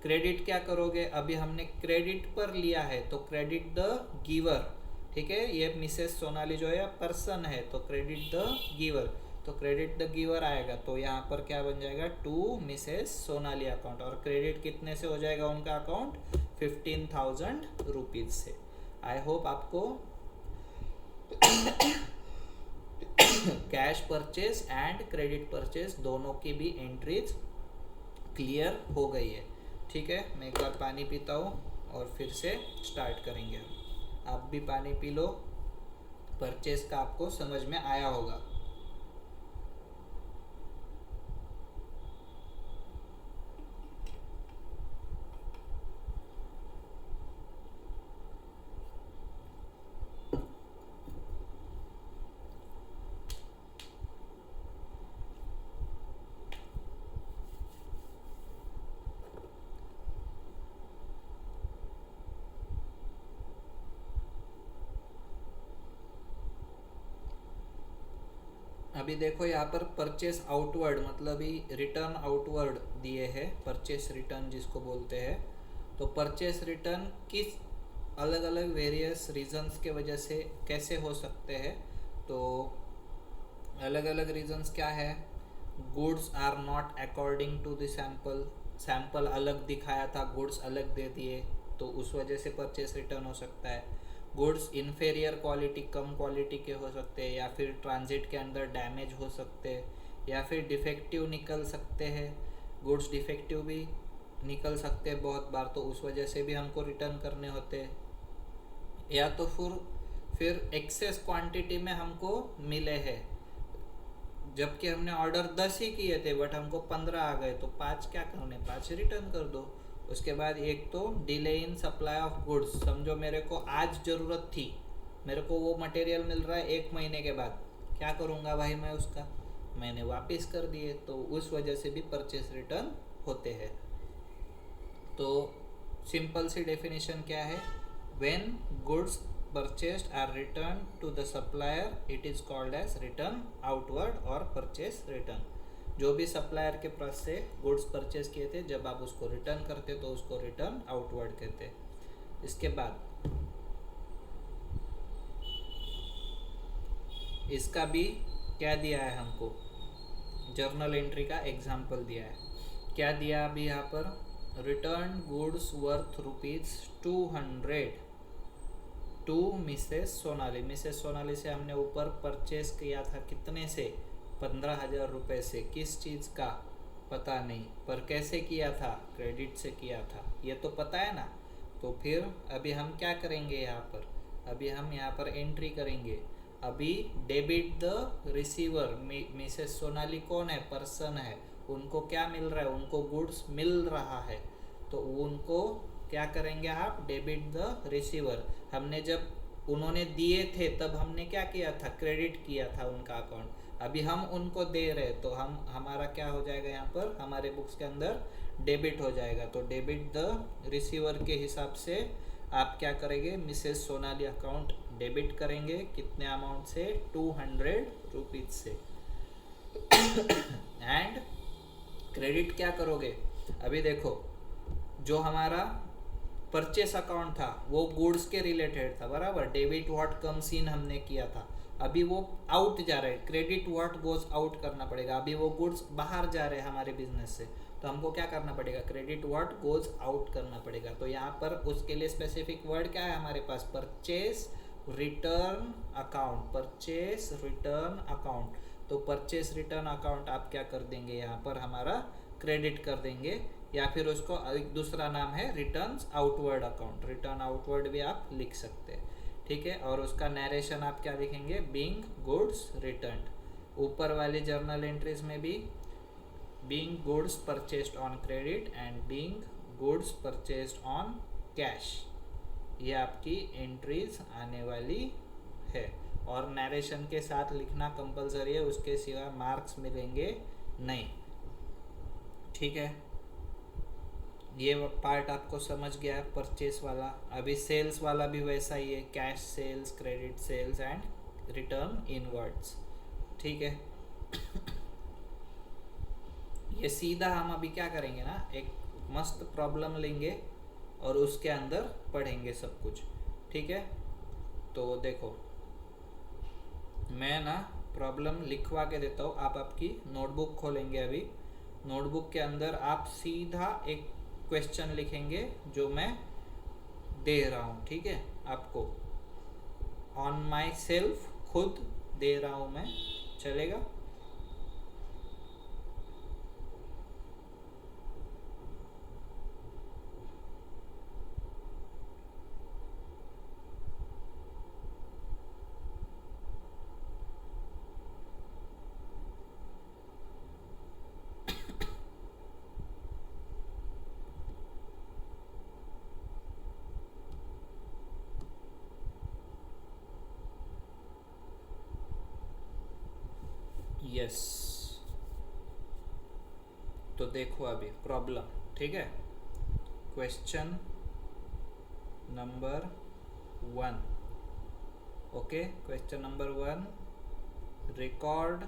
क्रेडिट क्या करोगे? अभी हमने क्रेडिट पर लिया है तो क्रेडिट द गिवर। ठीक है, ये मिसेस सोनाली जो है पर्सन है, तो क्रेडिट द गिवर। तो क्रेडिट द गिवर आएगा, तो यहाँ पर क्या बन जाएगा? To Mrs Sonali account. और क्रेडिट कितने से हो जाएगा उनका अकाउंट? 15,000 रुपीज से। आई होप आपको cash purchase and credit purchase दोनों की भी एंट्रीज क्लियर हो गई है। ठीक है, मैं एक बार पानी पीता हूँ और फिर से स्टार्ट करेंगे हम। आप भी पानी पी लो। परचेज का आपको समझ में आया होगा। अभी देखो यहाँ पर परचेस आउटवर्ड, मतलब ही रिटर्न आउटवर्ड दिए हैं, परचेस रिटर्न जिसको बोलते हैं। तो परचेस रिटर्न किस अलग अलग वेरियस रीजंस के वजह से कैसे हो सकते हैं? तो अलग अलग रीजंस क्या है? Goods are not according to the sample, sample अलग दिखाया था, गुड्स अलग दे दिए, तो उस वजह से परचेस रिटर्न हो सकता है। गुड्स इन्फेरियर क्वालिटी, कम क्वालिटी के हो सकते हैं, या फिर ट्रांजिट के अंदर डैमेज हो सकते हैं, या फिर डिफेक्टिव निकल सकते हैं। गुड्स डिफेक्टिव भी निकल सकते हैं बहुत बार, तो उस वजह से भी हमको रिटर्न करने होते हैं। या तो फिर एक्सेस क्वांटिटी में हमको मिले हैं, जबकि हमने ऑर्डर 10 ही किए थे बट हमको 15 आ गए, तो 5 क्या करने? 5 रिटर्न कर दो। उसके बाद एक तो delay in supply of goods, समझो मेरे को आज ज़रूरत थी, मेरे को वो मटेरियल मिल रहा है 1 महीने के बाद, क्या करूँगा भाई मैं उसका? मैंने वापस कर दिए, तो उस वजह से भी परचेस रिटर्न होते हैं। तो सिंपल सी डेफिनेशन क्या है? When goods purchased are returned to the supplier, it is called as return outward और purchase return। जो भी सप्लायर के पास से गुड्स परचेज किए थे, जब आप उसको रिटर्न करते तो उसको रिटर्न आउटवर्ड कहते। इसके बाद इसका भी क्या दिया है हमको? जर्नल एंट्री का एग्जाम्पल दिया है। क्या दिया अभी यहाँ पर? Return goods worth ₹200 to Mrs Sonali. Mrs Sonali से हमने ऊपर परचेस किया था, कितने से? 15,000 रुपये से। किस चीज़ का पता नहीं, पर कैसे किया था? क्रेडिट से किया था, ये तो पता है ना। तो फिर अभी हम क्या करेंगे यहाँ पर? अभी हम यहाँ पर एंट्री करेंगे। अभी debit the receiver, Mrs Sonali कौन है? पर्सन है। उनको क्या मिल रहा है? उनको गुड्स मिल रहा है, तो उनको क्या करेंगे आप? Debit the receiver. हमने जब उन्होंने दिए थे तब हमने क्या किया था? क्रेडिट किया था उनका अकाउंट। अभी हम उनको दे रहे, तो हमारा क्या हो जाएगा यहाँ पर? हमारे बुक्स के अंदर डेबिट हो जाएगा। तो डेबिट द रिसीवर के हिसाब से आप क्या करेंगे? मिसेस सोनाली अकाउंट डेबिट करेंगे। कितने अमाउंट से? 200 रुपीज से। एंड क्रेडिट क्या करोगे? अभी देखो, जो हमारा परचेस अकाउंट था वो गुड्स के रिलेटेड था, बराबर, डेबिट व्हाट कम्स इन हमने किया था। अभी वो आउट जा रहे हैं, क्रेडिट व्हाट गोज आउट करना पड़ेगा। अभी वो गुड्स बाहर जा रहे हैं हमारे बिजनेस से, तो हमको क्या करना पड़ेगा? क्रेडिट व्हाट गोज आउट करना पड़ेगा। तो यहाँ पर उसके लिए स्पेसिफिक वर्ड क्या है हमारे पास? Purchase return account. Purchase return account. तो परचेस रिटर्न अकाउंट आप क्या कर देंगे? यहाँ पर हमारा क्रेडिट कर देंगे, या फिर उसको एक दूसरा नाम है returns outward account. Return outward भी आप लिख सकते हैं, ठीक है। और उसका नरेशन आप क्या लिखेंगे? Being goods returned. ऊपर वाली जर्नल एंट्रीज में भी being goods purchased on credit and being goods purchased on cash, ये आपकी एंट्रीज आने वाली है। और नरेशन के साथ लिखना कंपलसरी है, उसके सिवा मार्क्स मिलेंगे नहीं, ठीक है। ये पार्ट आपको समझ गया है परचेस वाला। अभी सेल्स वाला भी वैसा ही है, cash sales, credit sales and return inwards, ठीक है। ये सीधा हम अभी क्या करेंगे ना, एक मस्त प्रॉब्लम लेंगे और उसके अंदर पढ़ेंगे सब कुछ, ठीक है। तो देखो, मैं ना प्रॉब्लम लिखवा के देता हूँ, आप आपकी नोटबुक खोलेंगे। अभी नोटबुक के अंदर आप सीधा एक क्वेश्चन लिखेंगे जो मैं दे रहा हूँ, ठीक है। आपको ऑन माई सेल्फ, खुद दे रहा हूँ मैं, चलेगा? यस। तो देखो अभी प्रॉब्लम, ठीक है। Question number 1, okay. Question number 1, record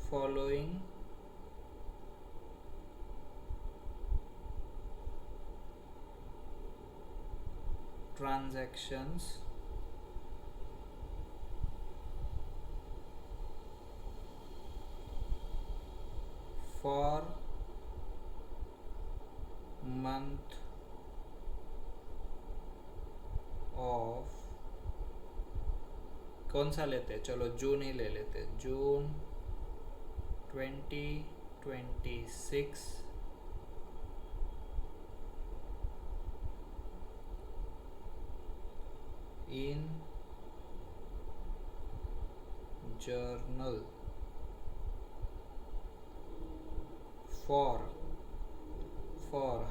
following transactions for month of, कौन सा लेते हैं? चलो जून ही ले लेते हैं। जून 2026 in journal for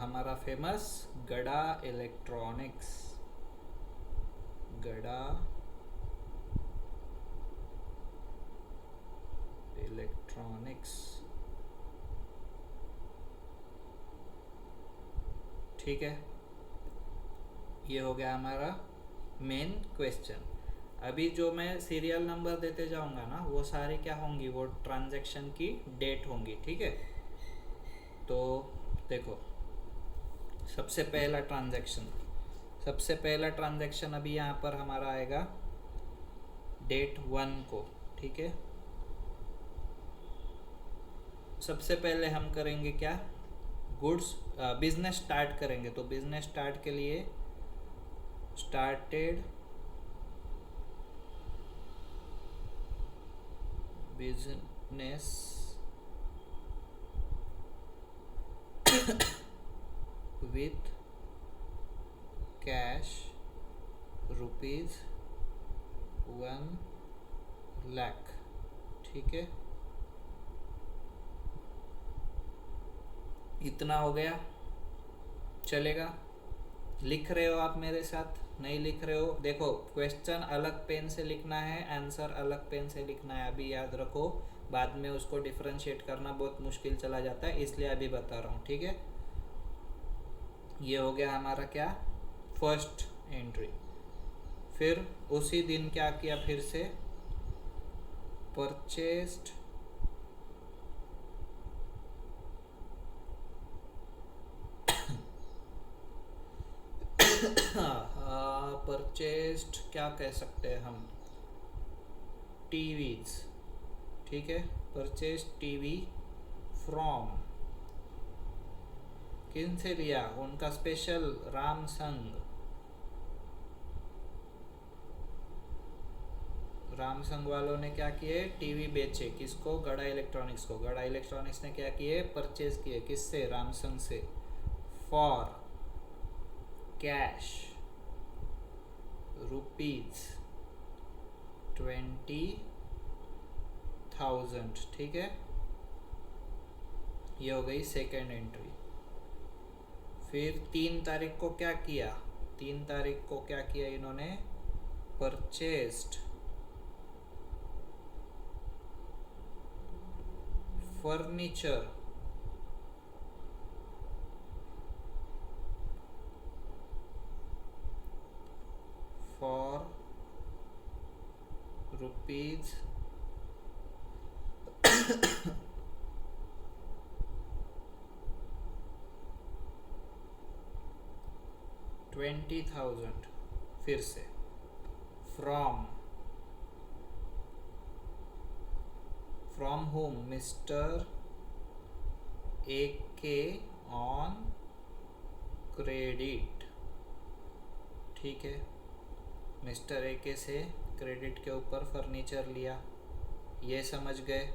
हमारा फेमस गड़ा इलेक्ट्रॉनिक्स, गड़ा इलेक्ट्रॉनिक्स, ठीक है। ये हो गया हमारा मेन क्वेश्चन। अभी जो मैं सीरियल नंबर देते जाऊंगा ना, वो सारी क्या होंगी? वो ट्रांजैक्शन की डेट होंगी, ठीक है। तो देखो, सबसे पहला ट्रांजैक्शन अभी यहाँ पर हमारा आएगा डेट 1 को, ठीक है। सबसे पहले हम करेंगे क्या? गुड्स बिजनेस स्टार्ट करेंगे। तो बिजनेस स्टार्ट के लिए स्टार्टेड बिजनेस with cash ₹1,00,000, ठीक है। इतना हो गया, चलेगा? लिख रहे हो आप मेरे साथ? नहीं लिख रहे हो? देखो, क्वेश्चन अलग पेन से लिखना है, आंसर अलग पेन से लिखना है। अभी याद रखो, बाद में उसको डिफरेंशिएट करना बहुत मुश्किल चला जाता है, इसलिए अभी बता रहा हूँ, ठीक है। ये हो गया हमारा क्या? First entry. फिर उसी दिन क्या किया? फिर से परचेस्ड परचेस्ड क्या कह सकते हैं हम, टीवीज, ठीक है। परचेस्ड टीवी फ्रॉम, किन से लिया, उनका स्पेशल रामसंग, रामसंग वालों ने क्या किए, टीवी बेचे, किसको, गड़ा इलेक्ट्रॉनिक्स को। गड़ा इलेक्ट्रॉनिक्स ने क्या किए, परचेज किए, किससे, रामसंग से, फॉर कैश रुपीज 20,000, ठीक है। ये हो गई सेकेंड एंट्री। फिर 3 तारीख को क्या किया, 3 तारीख को क्या किया इन्होंने, परचेस्ड फर्नीचर फॉर रुपीज 20,000। फिर से फ्रॉम होम, मिस्टर ए के ऑन क्रेडिट, ठीक है। मिस्टर ए के से क्रेडिट के ऊपर फर्नीचर लिया, ये समझ गए।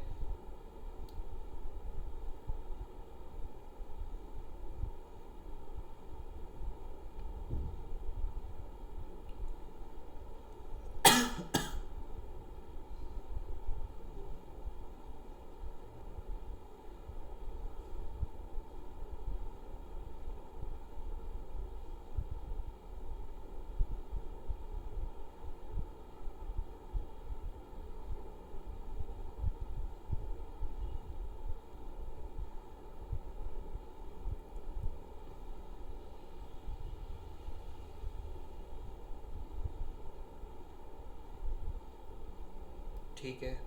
ठीक है।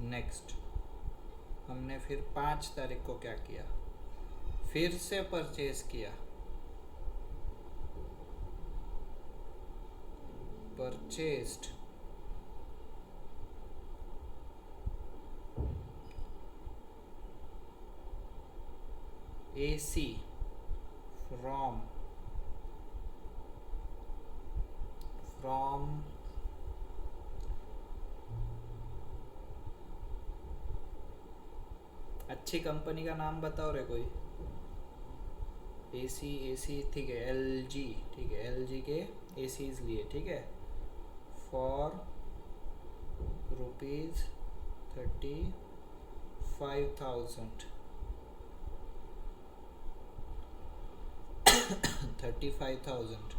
नेक्स्ट हमने फिर 5 तारीख को क्या किया, फिर से परचेज किया, परचेस्ड AC फ्रॉम अच्छी कंपनी का नाम बताओ रे कोई, AC ठीक है, LG, ठीक है, LG के ACs लिए, ठीक है, फॉर रुपीज 35,000 35,000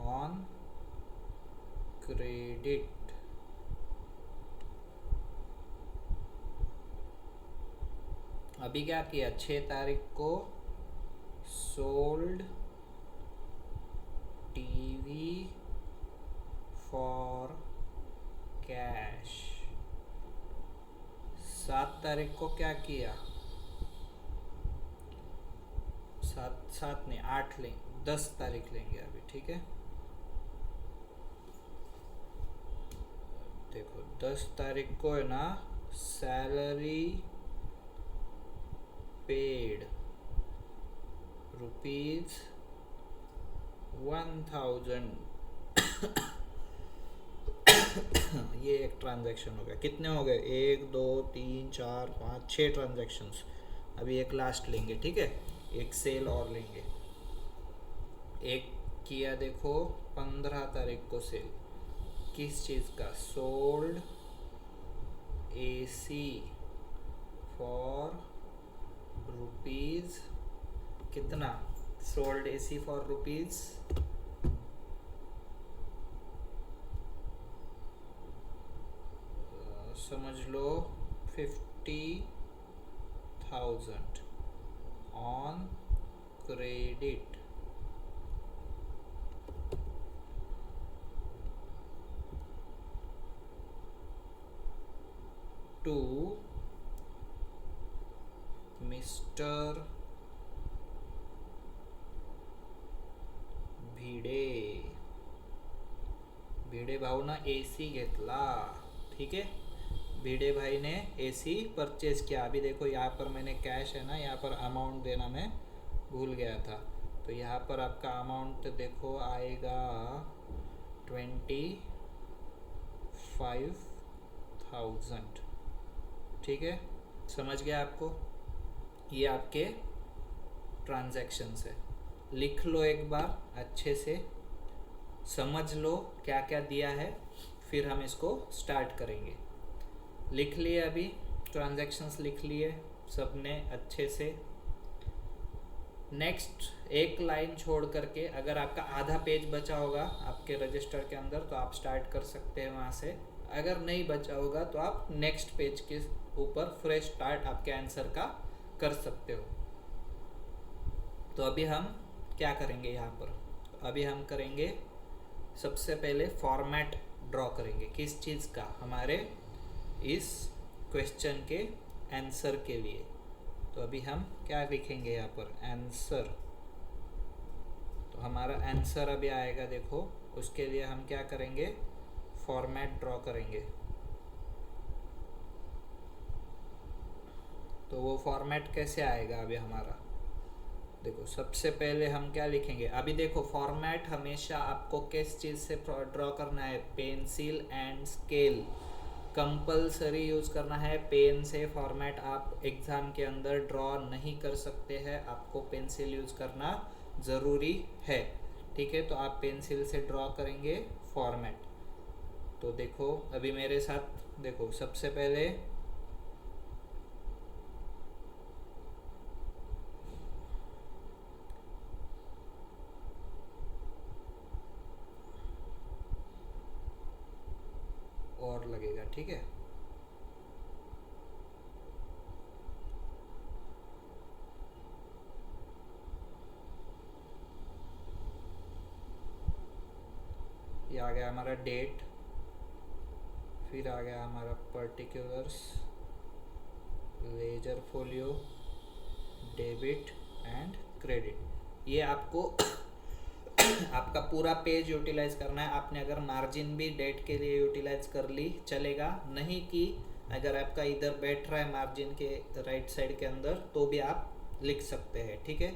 ऑन क्रेडिट। अभी क्या किया, 6 तारीख को सोल्ड टीवी फॉर कैश। 7 तारीख को क्या किया, 7 नहीं 8 लेंगे, 10 तारीख लेंगे अभी, ठीक है। देखो 10 तारीख को है ना, सैलरी पेड रुपीज 1,000 ये एक ट्रांजैक्शन हो गया। कितने हो गए, 1 2 3 4 5 6 ट्रांजैक्शंस। अभी एक लास्ट लेंगे, ठीक है, एक सेल और लेंगे। एक किया देखो 15 तारीख को सेल, किस चीज़ का, सोल्ड AC फॉर रुपीज कितना, सोल्ड AC फॉर रुपीज समझ लो 50,000 on credit to mister Bhide. Bhide भाऊना एसी घेतला. ठीक है, भिडे भाई ने एसी परचेज किया. अभी देखो यहाँ पर मैंने कैश है ना, यहाँ पर अमाउंट देना मैं भूल गया था. तो यहाँ पर आपका अमाउंट देखो आएगा 25,000. ठीक है, समझ गया आपको. ये आपके ट्रांजैक्शंस है. लिख लो एक बार अच्छे से, समझ लो क्या क्या दिया है, फिर हम इसको स्टार्ट करेंगे. लिख लिए अभी ट्रांजैक्शंस, लिख लिए सबने अच्छे से. नेक्स्ट एक लाइन छोड़ करके, अगर आपका आधा पेज बचा होगा आपके रजिस्टर के अंदर तो आप स्टार्ट कर सकते हैं वहाँ से. अगर नहीं बचा होगा तो आप नेक्स्ट पेज के ऊपर फ्रेश स्टार्ट आपके आंसर का कर सकते हो. तो अभी हम क्या करेंगे यहाँ पर, अभी हम करेंगे सबसे पहले फॉर्मेट ड्रॉ करेंगे. किस चीज़ का, हमारे इस क्वेश्चन के आंसर के लिए. तो अभी हम क्या लिखेंगे यहाँ पर, आंसर. तो हमारा आंसर अभी आएगा देखो, उसके लिए हम क्या करेंगे, फॉर्मेट ड्रॉ करेंगे. तो वो फॉर्मेट कैसे आएगा अभी हमारा, देखो सबसे पहले हम क्या लिखेंगे. अभी देखो फॉर्मेट हमेशा आपको किस चीज़ से ड्रॉ करना है, pencil and scale. Compulsory use करना है. पेन से फॉर्मेट आप एग्ज़ाम के अंदर ड्रॉ नहीं कर सकते हैं, आपको पेंसिल यूज़ करना ज़रूरी है. ठीक है, तो आप पेंसिल से ड्रॉ करेंगे फॉर्मेट. तो देखो अभी मेरे साथ देखो, सबसे पहले और लगेगा. ठीक है, ये आ गया हमारा डेट, फिर आ गया हमारा particulars, laser folio, debit and credit. ये आपको आपका पूरा पेज यूटिलाइज करना है. आपने अगर मार्जिन भी डेट के लिए यूटिलाइज कर ली चलेगा, नहीं कि अगर आपका इधर बैठ रहा है मार्जिन के राइट साइड के अंदर तो भी आप लिख सकते हैं. ठीक है,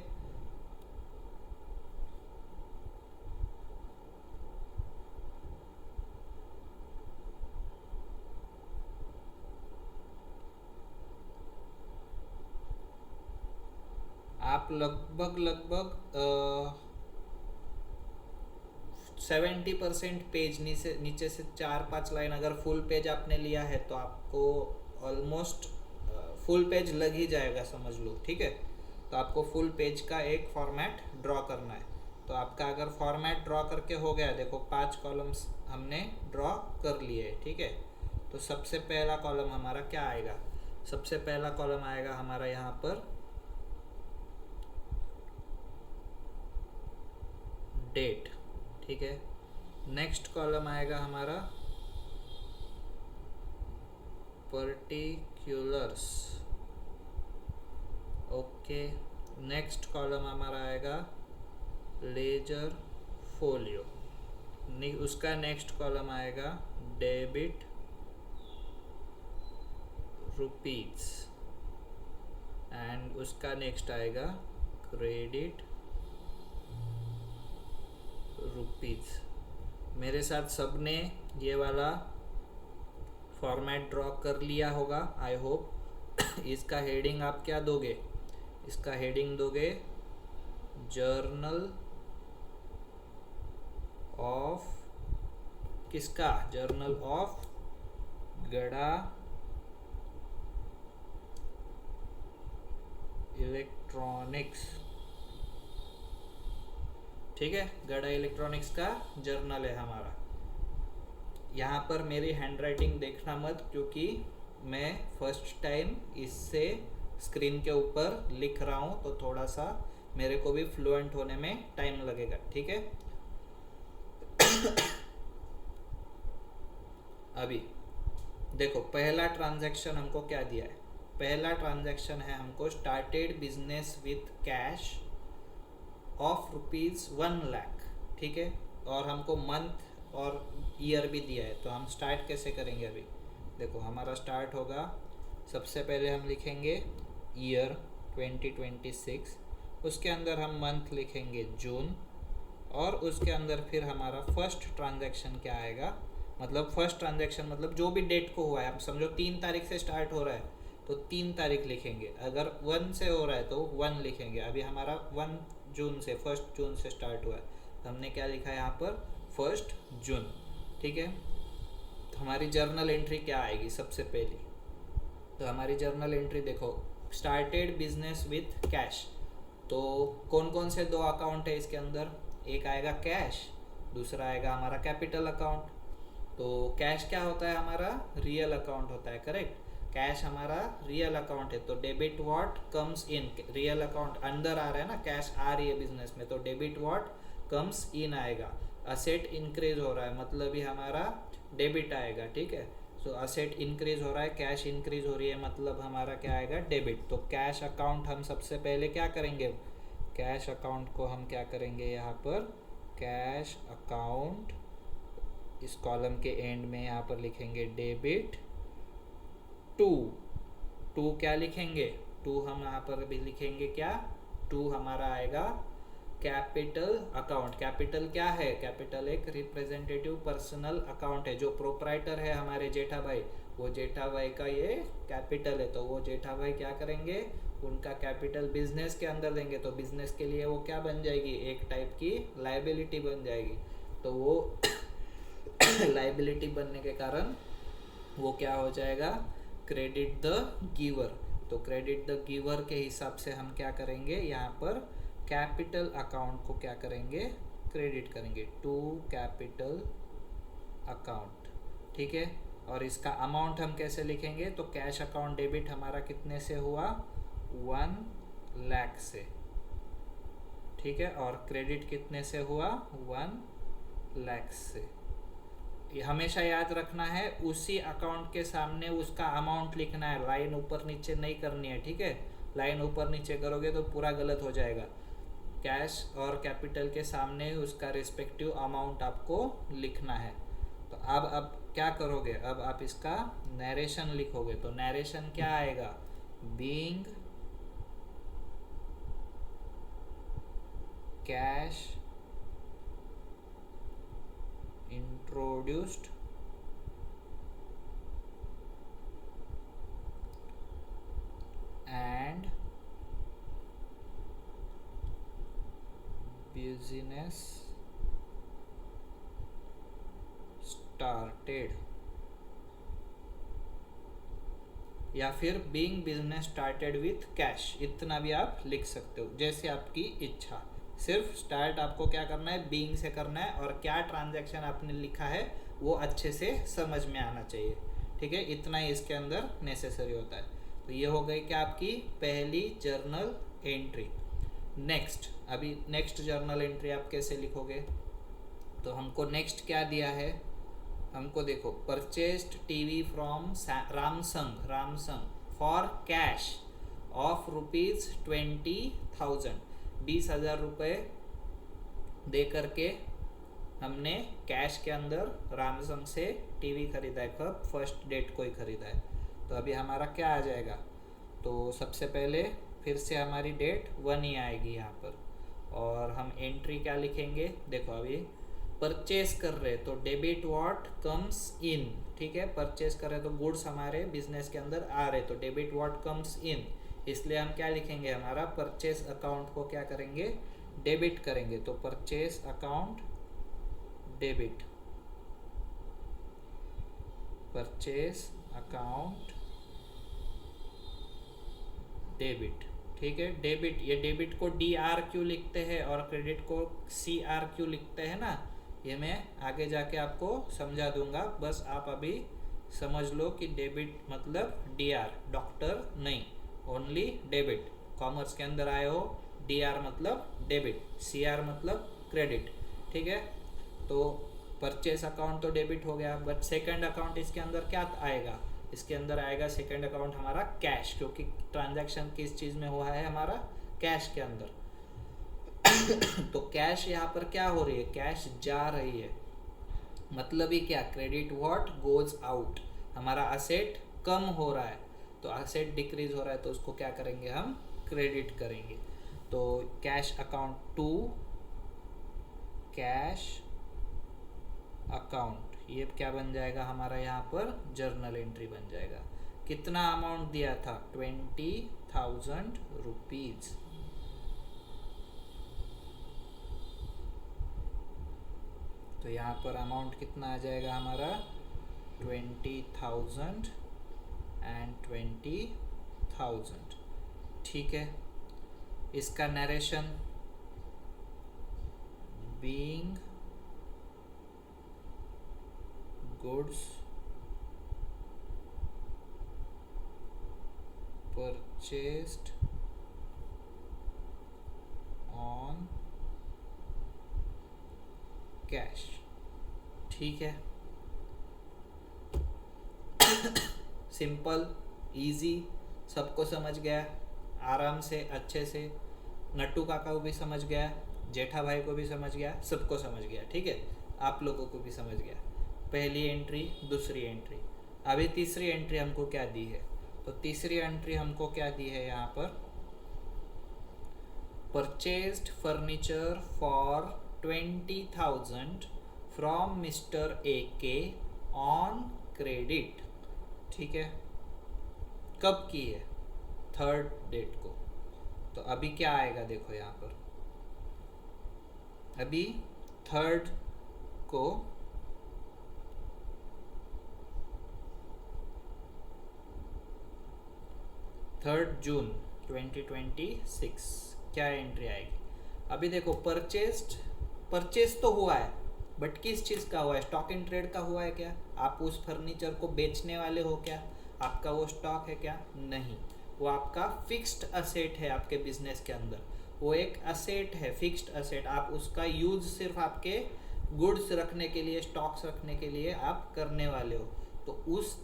आप लगभग 70% पेज नीचे से 4-5 लाइन अगर फुल पेज आपने लिया है तो आपको ऑलमोस्ट फुल पेज लग ही जाएगा, समझ लो. ठीक है, तो आपको फुल पेज का एक फॉर्मेट ड्रॉ करना है. तो आपका अगर फॉर्मेट ड्रॉ करके हो गया, देखो 5 कॉलम्स हमने ड्रॉ कर लिए. ठीक है, तो सबसे पहला कॉलम हमारा क्या आएगा, सबसे पहला कॉलम आएगा हमारा यहाँ पर डेट. ठीक है, नेक्स्ट कॉलम आएगा हमारा पर्टिकुलर्स. ओके, नेक्स्ट कॉलम हमारा आएगा लेजर फोलियो. उसका नेक्स्ट कॉलम आएगा डेबिट रुपीज एंड उसका नेक्स्ट आएगा क्रेडिट रुपीज. मेरे साथ सबने ये वाला फॉर्मेट ड्रॉ कर लिया होगा आई होप. इसका हेडिंग आप क्या दोगे, इसका हेडिंग दोगे जर्नल ऑफ, किसका, जर्नल ऑफ गड़ा इलेक्ट्रॉनिक्स. ठीक है, गड़ा इलेक्ट्रॉनिक्स का जर्नल है हमारा. यहाँ पर मेरी हैंडराइटिंग देखना मत, क्योंकि मैं फर्स्ट टाइम इससे स्क्रीन के ऊपर लिख रहा हूँ तो थोड़ा सा मेरे को भी फ्लुएंट होने में टाइम लगेगा. ठीक है, अभी देखो पहला ट्रांजैक्शन हमको क्या दिया है, पहला ट्रांजैक्शन है हमको started business with cash of ₹1 lakh, ठीक है। और हमको मंथ और ईयर भी दिया है, तो हम स्टार्ट कैसे करेंगे अभी। देखो हमारा स्टार्ट होगा, सबसे पहले हम लिखेंगे ईयर 2026, उसके अंदर हम मंथ लिखेंगे जून, और उसके अंदर फिर हमारा फर्स्ट ट्रांजैक्शन क्या आएगा, मतलब फर्स्ट ट्रांजैक्शन मतलब जो भी डेट को हुआ है, आप समझो 3 तारीख से स्टार्ट हो रहा है तो 3 तारीख लिखेंगे, अगर 1 से हो रहा है तो 1 लिखेंगे। अभी हमारा 1 जून से, 1 जून से स्टार्ट हुआ है, तो हमने क्या लिखा है यहाँ पर 1 जून, ठीक है। तो हमारी जर्नल एंट्री क्या आएगी सबसे पहली, तो हमारी जर्नल एंट्री देखो, स्टार्टेड बिजनेस विथ कैश, तो कौन कौन से 2 अकाउंट है इसके अंदर, एक आएगा कैश, दूसरा आएगा हमारा कैपिटल अकाउंट। तो कैश क्या होता है, हमारा रियल अकाउंट होता है, करेक्ट। कैश हमारा रियल अकाउंट है, तो debit what comes in, real account अंदर आ रहा है ना, कैश आ रही है बिजनेस में, तो डेबिट व्हाट कम्स इन आएगा। असेट इंक्रीज हो रहा है मतलब ही हमारा डेबिट आएगा, ठीक है। सो असेट इंक्रीज हो रहा है, कैश इंक्रीज हो रही है, मतलब हमारा क्या आएगा डेबिट। तो कैश अकाउंट हम सबसे पहले क्या करेंगे, कैश अकाउंट को हम क्या करेंगे यहाँ पर, कैश अकाउंट, इस कॉलम के एंड में यहाँ पर लिखेंगे डेबिट टू, टू क्या लिखेंगे, टू हम यहाँ पर भी लिखेंगे क्या, टू हमारा आएगा कैपिटल अकाउंट। कैपिटल क्या है, कैपिटल एक रिप्रेजेंटेटिव पर्सनल अकाउंट है, जो प्रोप्राइटर है हमारे जेठा भाई, वो जेठा भाई का ये कैपिटल है, तो वो जेठा भाई क्या करेंगे, उनका कैपिटल बिजनेस के अंदर देंगे, तो बिजनेस के लिए वो क्या बन जाएगी, एक टाइप की लाइबिलिटी बन जाएगी। तो वो लाइबिलिटी बनने के कारण वो क्या हो जाएगा, क्रेडिट द गिवर। तो क्रेडिट द गिवर के हिसाब से हम क्या करेंगे, यहाँ पर कैपिटल अकाउंट को क्या करेंगे, क्रेडिट करेंगे टू कैपिटल अकाउंट, ठीक है। और इसका अमाउंट हम कैसे लिखेंगे, तो कैश अकाउंट डेबिट हमारा कितने से हुआ, 1 लाख से, ठीक है। और क्रेडिट कितने से हुआ, 1 लाख से। ये हमेशा याद रखना है, उसी अकाउंट के सामने उसका अमाउंट लिखना है, लाइन ऊपर नीचे नहीं करनी है, ठीक है। लाइन ऊपर नीचे करोगे तो पूरा गलत हो जाएगा। कैश और कैपिटल के सामने उसका रिस्पेक्टिव अमाउंट आपको लिखना है। तो अब क्या करोगे, अब आप इसका नरेशन लिखोगे, तो नरेशन क्या आएगा, being cash introduced and business started, या फिर being business started with cash, इतना भी आप लिख सकते हो, जैसे आपकी इच्छा। सिर्फ स्टार्ट आपको क्या करना है, बीइंग से करना है, और क्या ट्रांजैक्शन आपने लिखा है वो अच्छे से समझ में आना चाहिए, ठीक है। इतना ही इसके अंदर नेसेसरी होता है। तो ये हो गई क्या आपकी पहली जर्नल एंट्री। नेक्स्ट, अभी नेक्स्ट जर्नल एंट्री आप कैसे लिखोगे, तो हमको नेक्स्ट क्या दिया है, हमको देखो purchased TV from Ramsung for cash of ₹20,000, 20,000 रुपये दे करके हमने कैश के अंदर रामसंग से टीवी खरीदा है, कब, फर्स्ट डेट को ही खरीदा है। तो अभी हमारा क्या आ जाएगा, तो सबसे पहले फिर से हमारी डेट 1 ही आएगी यहाँ पर, और हम एंट्री क्या लिखेंगे, देखो अभी परचेस कर रहे तो डेबिट व्हाट कम्स इन, ठीक है। परचेस कर रहे तो गुड्स हमारे बिजनेस के अंदर आ रहे, तो डेबिट व्हाट कम्स इन, इसलिए हम क्या लिखेंगे, हमारा परचेस अकाउंट को क्या करेंगे, डेबिट करेंगे। तो purchase account debit, purchase account debit, ठीक है। डेबिट, ये डेबिट को DR क्यों लिखते हैं और क्रेडिट को CR क्यों लिखते हैं ना, ये मैं आगे जाके आपको समझा दूंगा, बस आप अभी समझ लो कि डेबिट मतलब DR, डॉक्टर नहीं, ओनली डेबिट। कॉमर्स के अंदर आए हो, DR मतलब डेबिट, CR मतलब क्रेडिट, ठीक है। तो परचेस अकाउंट तो डेबिट हो गया, बट सेकंड अकाउंट इसके अंदर क्या आएगा, इसके अंदर आएगा सेकंड अकाउंट हमारा कैश, क्योंकि ट्रांजैक्शन किस चीज़ में हुआ है, हमारा कैश के अंदर। तो कैश यहाँ पर क्या हो रही है, कैश जा रही है, मतलब ही क्या, क्रेडिट व्हाट गोज आउट, हमारा असेट कम हो रहा है, तो असेट डिक्रीज हो रहा है, तो उसको क्या करेंगे, हम क्रेडिट करेंगे। तो cash account to cash account, ये क्या बन जाएगा हमारा, यहाँ पर जर्नल एंट्री बन जाएगा। कितना अमाउंट दिया था, 20,000 रुपीज। तो यहाँ पर अमाउंट कितना आ जाएगा हमारा, 20,000 एंड 20,000। ठीक है, इसका narration, being goods purchased on cash. ठीक है, सिंपल इजी, सबको समझ गया आराम से, अच्छे से, नट्टू काका को भी समझ गया, जेठा भाई को भी समझ गया, सबको समझ गया। ठीक है, आप लोगों को भी समझ गया, पहली एंट्री, दूसरी एंट्री। अभी तीसरी एंट्री हमको क्या दी है, तो तीसरी एंट्री हमको क्या दी है यहाँ पर, purchased furniture for 20,000 from mister A के ऑन क्रेडिट। ठीक है, कब की है, 3rd डेट को। तो अभी क्या आएगा, देखो यहाँ पर, अभी 3rd को 3rd जून 2026 क्या एंट्री आएगी। अभी देखो परचेज तो हुआ है, बट किस चीज़ का हुआ है, स्टॉक इन ट्रेड का हुआ है क्या, आप उस फर्नीचर को बेचने वाले हो क्या, आपका वो स्टॉक है क्या, नहीं, वो आपका फिक्स्ड असेट है आपके बिजनेस के अंदर, वो एक असेट है, फिक्स्ड असेट, आप उसका यूज सिर्फ आपके गुड्स रखने के लिए, स्टॉक्स रखने के लिए आप करने वाले हो। तो उस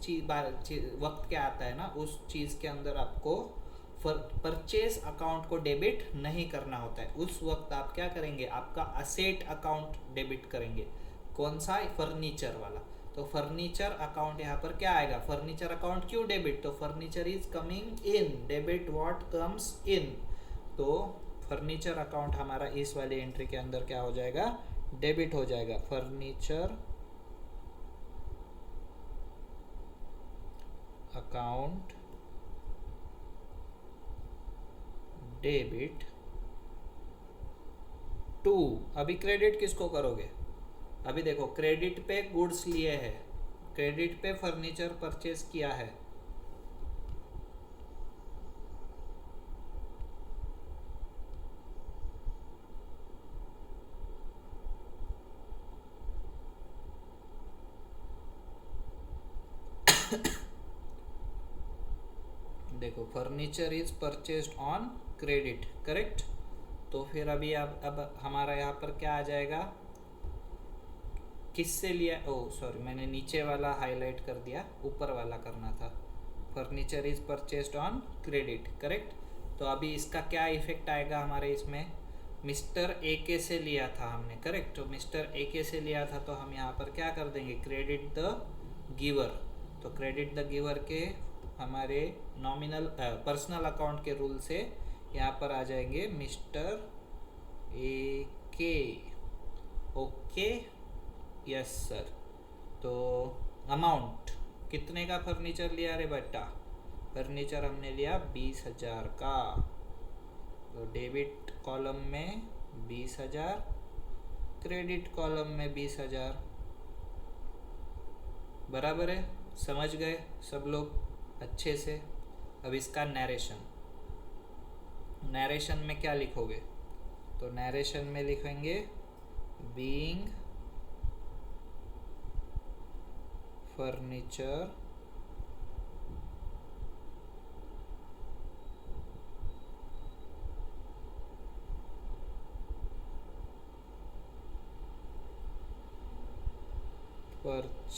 वक्त क्या आता है ना, उस चीज़ के अंदर आपको परचेज अकाउंट को डेबिट नहीं करना होता है, उस वक्त आप क्या करेंगे, आपका असेट अकाउंट डेबिट करेंगे। कौन सा, फर्नीचर वाला। तो फर्नीचर अकाउंट यहाँ पर क्या आएगा, फर्नीचर अकाउंट क्यों डेबिट, तो furniture is coming in, debit what comes in, तो फर्नीचर अकाउंट हमारा इस वाली एंट्री के अंदर क्या हो जाएगा, डेबिट हो जाएगा। फर्नीचर अकाउंट डेबिट टू, अभी क्रेडिट किसको करोगे, अभी देखो क्रेडिट पे गुड्स लिए हैं, क्रेडिट पे फर्नीचर परचेज किया है, देखो furniture is purchased on credit, correct. तो फिर अभी अब हमारा यहाँ पर क्या आ जाएगा, किससे लिया, ओ सॉरी मैंने नीचे वाला हाईलाइट कर दिया, ऊपर वाला करना था। Furniture is purchased on credit, correct. तो अभी इसका क्या इफेक्ट आएगा हमारे इसमें, मिस्टर ए के से लिया था हमने, करेक्ट। तो मिस्टर ए के से लिया था, तो हम यहाँ पर क्या कर देंगे, क्रेडिट द गिवर। तो क्रेडिट द गिवर के हमारे नॉमिनल पर्सनल अकाउंट के रूल से यहाँ पर आ जाएंगे मिस्टर ए के, ओके, यस सर। तो अमाउंट कितने का फर्नीचर लिया रे बेटा, फर्नीचर हमने लिया 20,000 का, तो डेबिट कॉलम में 20,000, क्रेडिट कॉलम में 20,000, बराबर है, समझ गए सब लोग अच्छे से। अब इसका नरेशन, नरेशन में क्या लिखोगे, तो नरेशन में लिखेंगे being furniture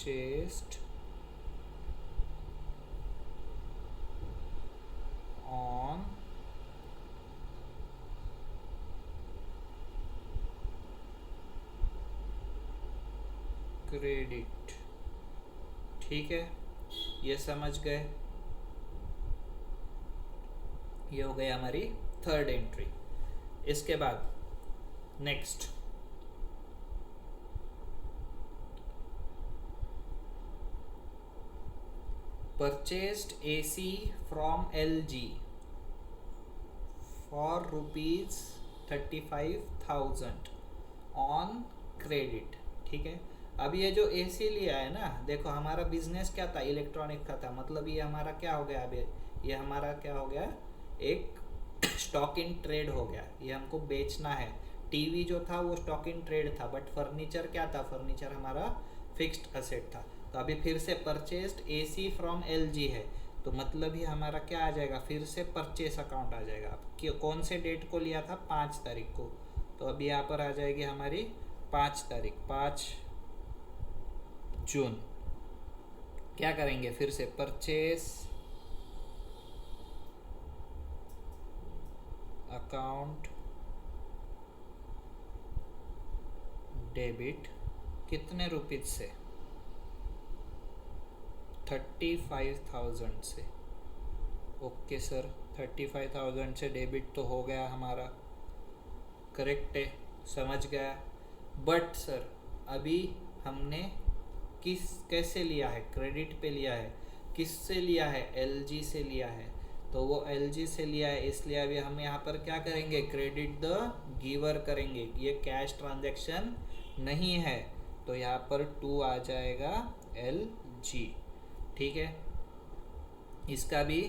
purchased on credit. ठीक है, ये समझ गए। ये हो गई हमारी थर्ड एंट्री। इसके बाद next, purchased AC from LG for ₹35,000 on credit. ठीक है, अब ये जो AC लिया है ना, देखो हमारा बिजनेस क्या था, इलेक्ट्रॉनिक का था, मतलब ये हमारा क्या हो गया, अभी ये हमारा क्या हो गया, एक स्टॉक इन ट्रेड हो गया, ये हमको बेचना है। टीवी जो था वो स्टॉक इन ट्रेड था, बट फर्नीचर क्या था, फर्नीचर हमारा फिक्स्ड असेट था। तो अभी फिर से परचेस्ड AC फ्रॉम LG है, तो मतलब ही हमारा क्या आ जाएगा, फिर से परचेस अकाउंट आ जाएगा। अब कौन से डेट को लिया था, 5 तारीख को, तो अभी यहाँ पर आ जाएगी हमारी 5 तारीख, 5 जून। क्या करेंगे, फिर से परचेस अकाउंट डेबिट, कितने रुपीज से, 35,000 से। ओके सर, 35,000 से डेबिट तो हो गया हमारा, करेक्ट है, समझ गया। बट सर अभी हमने कैसे लिया है, क्रेडिट पे लिया है, किससे लिया है, LG से लिया है, तो वो LG से लिया है, इसलिए अभी हम यहाँ पर क्या करेंगे, क्रेडिट द गिवर करेंगे। ये कैश ट्रांजैक्शन नहीं है, तो यहाँ पर 2 आ जाएगा LG। ठीक है, इसका भी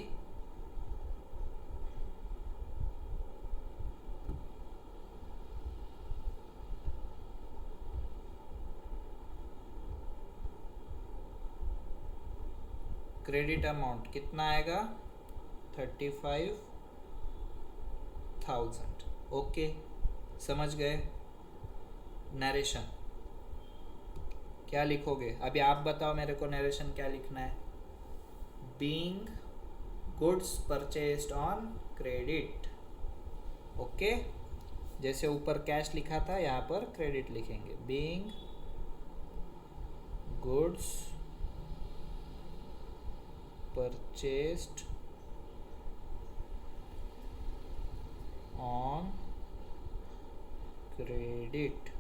क्रेडिट अमाउंट कितना आएगा, 35,000। ओके, समझ गए। नरेशन क्या लिखोगे, अभी आप बताओ मेरे को, नरेशन क्या लिखना है। Being goods purchased on credit. Okay, जैसे ऊपर कैश लिखा था, यहाँ पर क्रेडिट लिखेंगे। Being goods purchased on credit.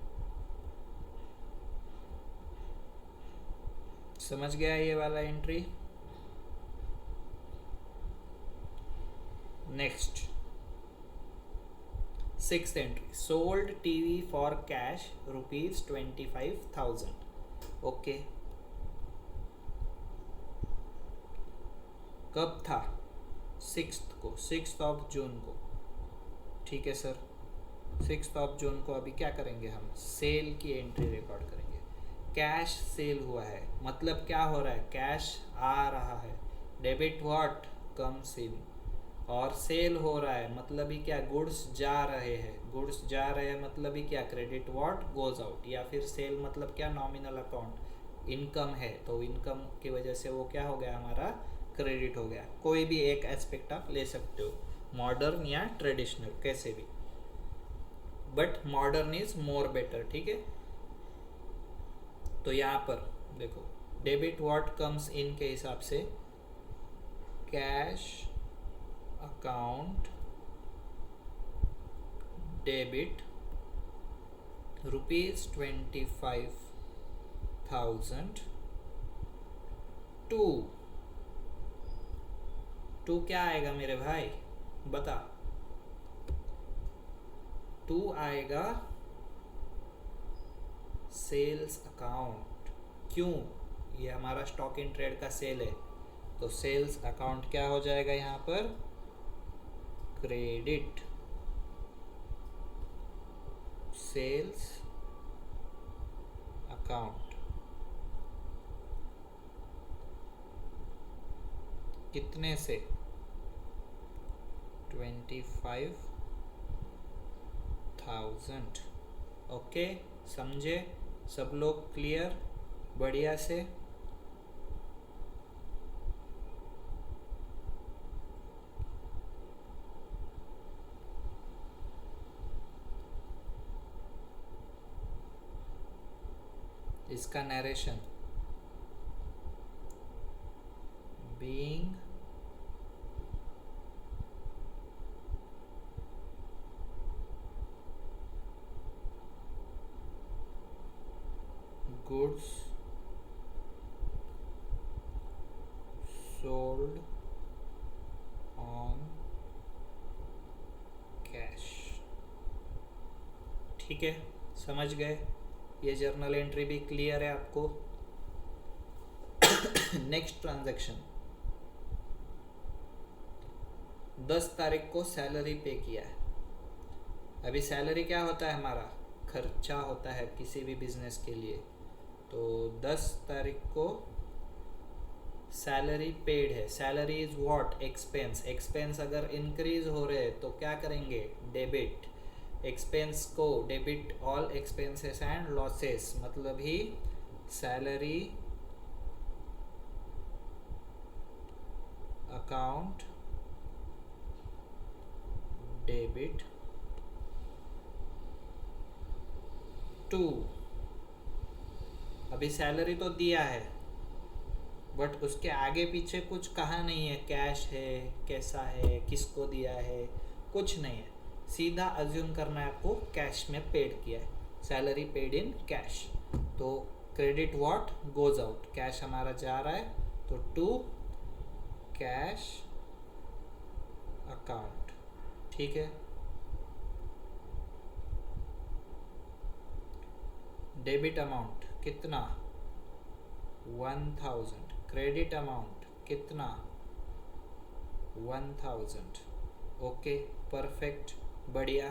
समझ गया ये वाला entry. Next 6th entry, sold TV for cash ₹25,000। Okay, कब था, 6th को, 6th ऑफ जून को। ठीक है सर, 6th ऑफ जून को अभी क्या करेंगे, हम सेल की एंट्री रिकॉर्ड करेंगे। कैश सेल हुआ है, मतलब क्या हो रहा है, कैश आ रहा है। डेबिट व्हाट कम्स इन, और सेल हो रहा है, मतलब ही क्या, गुड्स जा रहे हैं, गुड्स जा रहे हैं मतलब ही क्या, क्रेडिट व्हाट गोज आउट। या फिर सेल मतलब क्या, नॉमिनल अकाउंट, इनकम है, तो इनकम की वजह से वो क्या हो गया, हमारा क्रेडिट हो गया। कोई भी एक एस्पेक्ट आप ले सकते हो, मॉडर्न या ट्रेडिशनल, कैसे भी, but modern is more better. ठीक है, तो यहाँ पर देखो, डेबिट व्हाट कम्स इन के हिसाब से कैश अकाउंट डेबिट ₹25,000 टू क्या आएगा मेरे भाई, बता। 2 आएगा सेल्स अकाउंट। क्यों, ये हमारा स्टॉक इन ट्रेड का सेल है, तो सेल्स अकाउंट क्या हो जाएगा यहाँ पर, क्रेडिट। सेल्स अकाउंट कितने से, 25,000। ओके, समझे सब लोग, क्लियर, बढ़िया से। इसका narration being goods sold on cash. ठीक है, समझ गए? ये जर्नल एंट्री भी क्लियर है आपको? नेक्स्ट ट्रांजैक्शन, 10 तारीख को सैलरी पे किया है। अभी सैलरी क्या होता है? हमारा खर्चा होता है किसी भी बिजनेस के लिए। तो 10 तारीख को सैलरी पेड है। Salary is what? Expense. Expense अगर इंक्रीज हो रहे हैं तो क्या करेंगे? डेबिट। एक्सपेंस को debit all expenses and losses, मतलब ही सैलरी अकाउंट डेबिट टू। अभी सैलरी तो दिया है बट उसके आगे पीछे कुछ कहा नहीं है, कैश है, कैसा है, किसको दिया है, कुछ नहीं है। सीधा अज्यूम करना है आपको कैश में पेड किया है, सैलरी पेड इन कैश। तो credit what goes out, cash हमारा जा रहा है तो टू कैश अकाउंट। ठीक है, डेबिट अमाउंट कितना? 1000। क्रेडिट अमाउंट कितना? 1000। ओके, परफेक्ट, बढ़िया।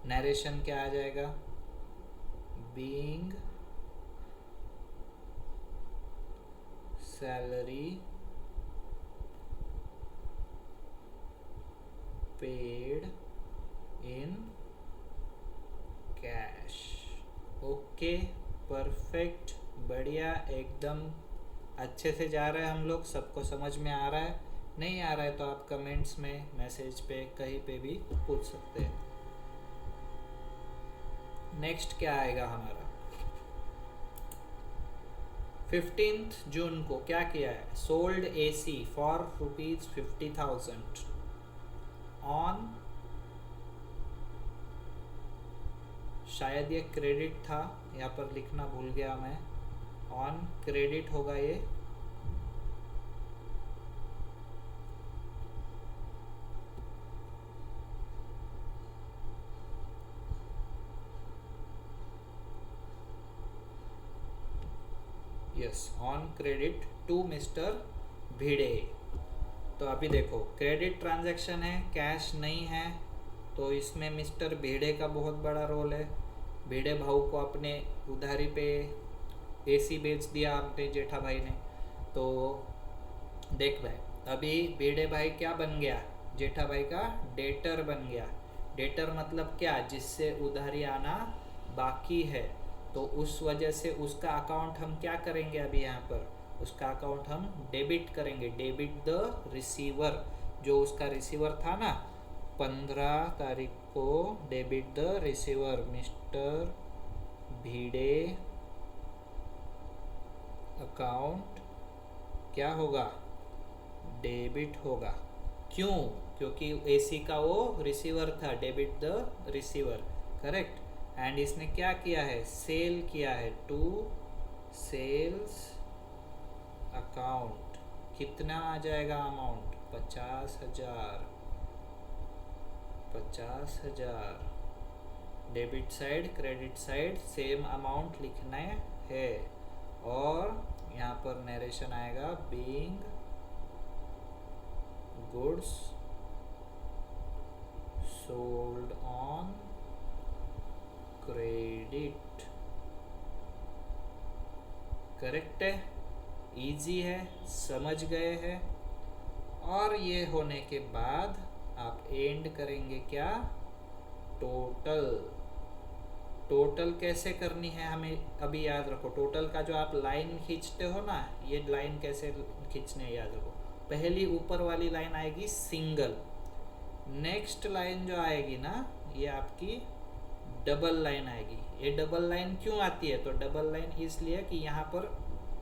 नरेशन क्या आ जाएगा? Being salary paid in cash. Okay, perfect, बढ़िया, एकदम अच्छे से जा रहे हैं हम लोग। सबको समझ में आ रहा है? नहीं आ रहा है तो आप कमेंट्स में, मैसेज पे, कहीं पे भी पूछ सकते हैं। नेक्स्ट क्या आएगा हमारा? 15 जून को क्या किया है? सोल्ड एसी फॉर ₹50,000 ऑन, शायद ये क्रेडिट था, यहाँ पर लिखना भूल गया मैं। ऑन क्रेडिट होगा ये। Yes, on credit to mister Bhide. तो अभी देखो, क्रेडिट ट्रांजैक्शन है, कैश नहीं है, तो इसमें मिस्टर भिड़े का बहुत बड़ा रोल है। भिड़े भाऊ को अपने उधारी पे एसी बेच दिया अपने जेठा भाई ने। तो देख भाई, अभी भिड़े भाई क्या बन गया? जेठा भाई का डेटर बन गया। डेटर मतलब क्या? जिससे उधारी आना बाकी है। तो उस वजह से उसका अकाउंट हम क्या करेंगे? अभी यहाँ पर उसका अकाउंट हम डेबिट करेंगे। डेबिट द रिसीवर, जो उसका रिसीवर था ना, 15 तारीख को debit the receiver, mister Bhide account क्या होगा? डेबिट होगा। क्यों? क्योंकि एसी का वो रिसीवर था, debit the receiver, correct. And इसने क्या किया है? सेल किया है, टू सेल्स अकाउंट। कितना आ जाएगा amount? 50,000। 50,000 debit side, credit side same amount लिखना है। और यहाँ पर नरेशन आएगा being goods sold on credit. Correct है, इजी है, समझ गए हैं। और ये होने के बाद आप एंड करेंगे क्या? टोटल। टोटल कैसे करनी है हमें अभी याद रखो। टोटल का जो आप लाइन खींचते हो ना, ये लाइन कैसे खींचने है याद रखो। पहली ऊपर वाली लाइन आएगी सिंगल, नेक्स्ट लाइन जो आएगी ना, ये आपकी डबल लाइन आएगी। ये डबल लाइन क्यों आती है? तो डबल लाइन इसलिए कि यहाँ पर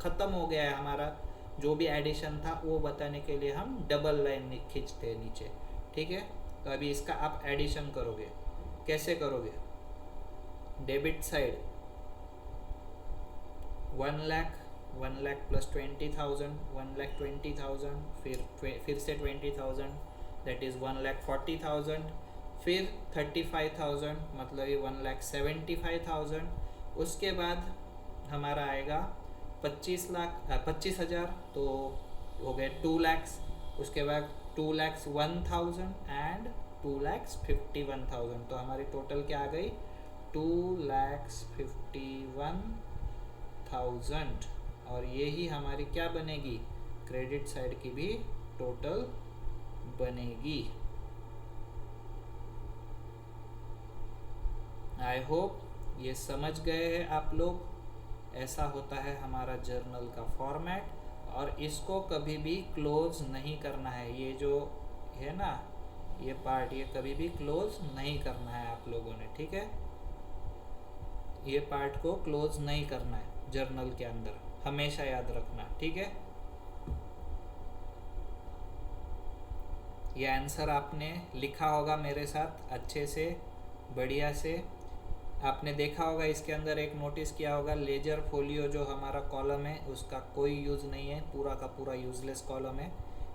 ख़त्म हो गया है हमारा जो भी एडिशन था, वो बताने के लिए हम डबल लाइन खींचते हैं नीचे, ठीक है। तो अभी इसका आप एडिशन करोगे, कैसे करोगे? डेबिट साइड 1 लाख प्लस 20,000, 1,20,000, फिर से 20,000, दैट इज़ 1,40,000, फिर 35,000 मतलब ये 1,75,000। उसके बाद हमारा आएगा 25,000, तो हो गए 2 lakhs। उसके बाद 2,01,000 एंड 2,51,000, तो हमारी टोटल क्या आ गई? 2,51,000। और यही हमारी क्या बनेगी? क्रेडिट साइड की भी टोटल बनेगी। आई होप ये समझ गए हैं आप लोग। ऐसा होता है हमारा जर्नल का फॉर्मेट, और इसको कभी भी क्लोज नहीं करना है। ये जो है ना, ये पार्ट, ये कभी भी क्लोज नहीं करना है आप लोगों ने, ठीक है। ये पार्ट को क्लोज नहीं करना है जर्नल के अंदर, हमेशा याद रखना, ठीक है। ये आंसर आपने लिखा होगा मेरे साथ अच्छे से, बढ़िया से। आपने देखा होगा इसके अंदर एक नोटिस किया होगा, लेजर फोलियो जो हमारा कॉलम है उसका कोई यूज़ नहीं है, पूरा का पूरा यूजलेस कॉलम है,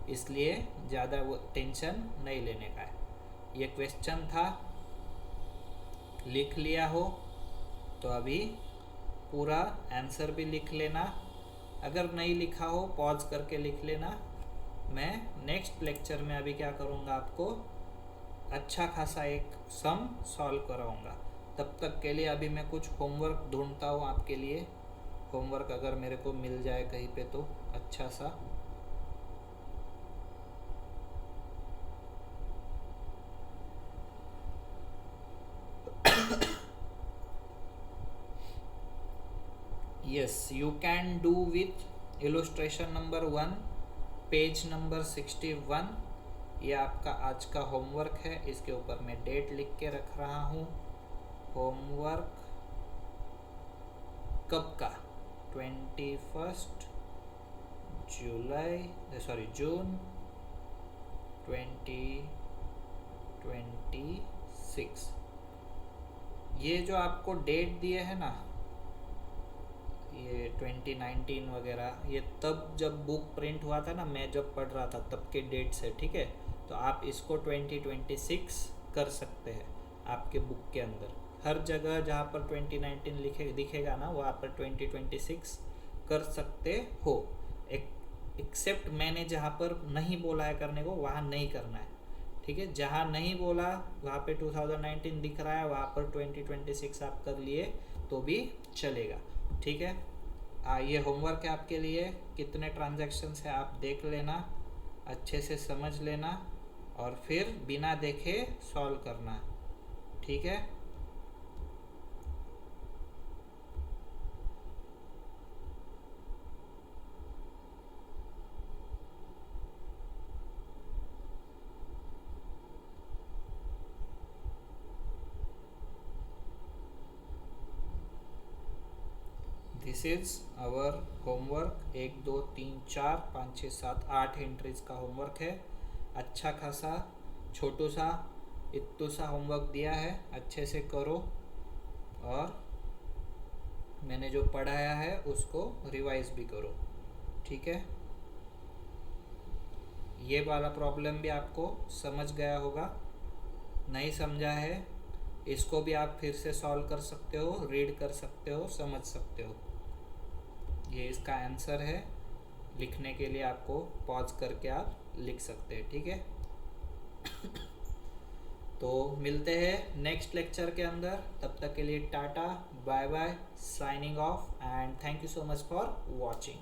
इसलिए ज़्यादा वो टेंशन नहीं लेने का है। ये क्वेश्चन था, लिख लिया हो तो अभी पूरा आंसर भी लिख लेना। अगर नहीं लिखा हो पॉज करके लिख लेना। मैं नेक्स्ट लेक्चर में अभी क्या करूँगा, आपको अच्छा खासा एक सम सॉल्व कराऊँगा। तब तक के लिए अभी मैं कुछ होमवर्क ढूंढता हूँ आपके लिए। होमवर्क अगर मेरे को मिल जाए कहीं पे तो अच्छा सा। yes, you can do with illustration number 1, page number 61। ये आपका आज का होमवर्क है, इसके ऊपर मैं डेट लिख के रख रहा हूँ। होमवर्क कब का? 21 जून 2026। ये जो आपको डेट दिए है ना, ये 2019 वगैरह, ये तब जब बुक प्रिंट हुआ था ना, मैं जब पढ़ रहा था तब के डेट्स है, ठीक है। तो आप इसको 2026 कर सकते हैं आपके बुक के अंदर। हर जगह जहाँ पर 2019 दिखेगा ना, वहाँ पर 2026 कर सकते हो। एक्सेप्ट मैंने जहाँ पर नहीं बोला है करने को, वहाँ नहीं करना है, ठीक है। जहाँ नहीं बोला वहाँ पे 2019 दिख रहा है, वहाँ पर 2026 आप कर लिए तो भी चलेगा, ठीक है। ये होमवर्क है आपके लिए। कितने ट्रांजैक्शंस है आप देख लेना, अच्छे से समझ लेना, और फिर बिना देखे सॉल्व करना, ठीक है। This is our homework. 1 2 3 4 5 6 7 8 entries का होमवर्क है। अच्छा खासा छोटू सा इत्तू सा होमवर्क दिया है, अच्छे से करो, और मैंने जो पढ़ाया है उसको रिवाइज भी करो, ठीक है। ये वाला प्रॉब्लम भी आपको समझ गया होगा। नहीं समझा है इसको भी आप फिर से सॉल्व कर सकते हो, रीड कर सकते हो, समझ सकते हो। ये इसका आंसर है। लिखने के लिए आपको पॉज करके आप लिख सकते हैं, ठीक है। तो मिलते हैं नेक्स्ट लेक्चर के अंदर। तब तक के लिए tata, bye bye, signing off, and thank you so much for watching.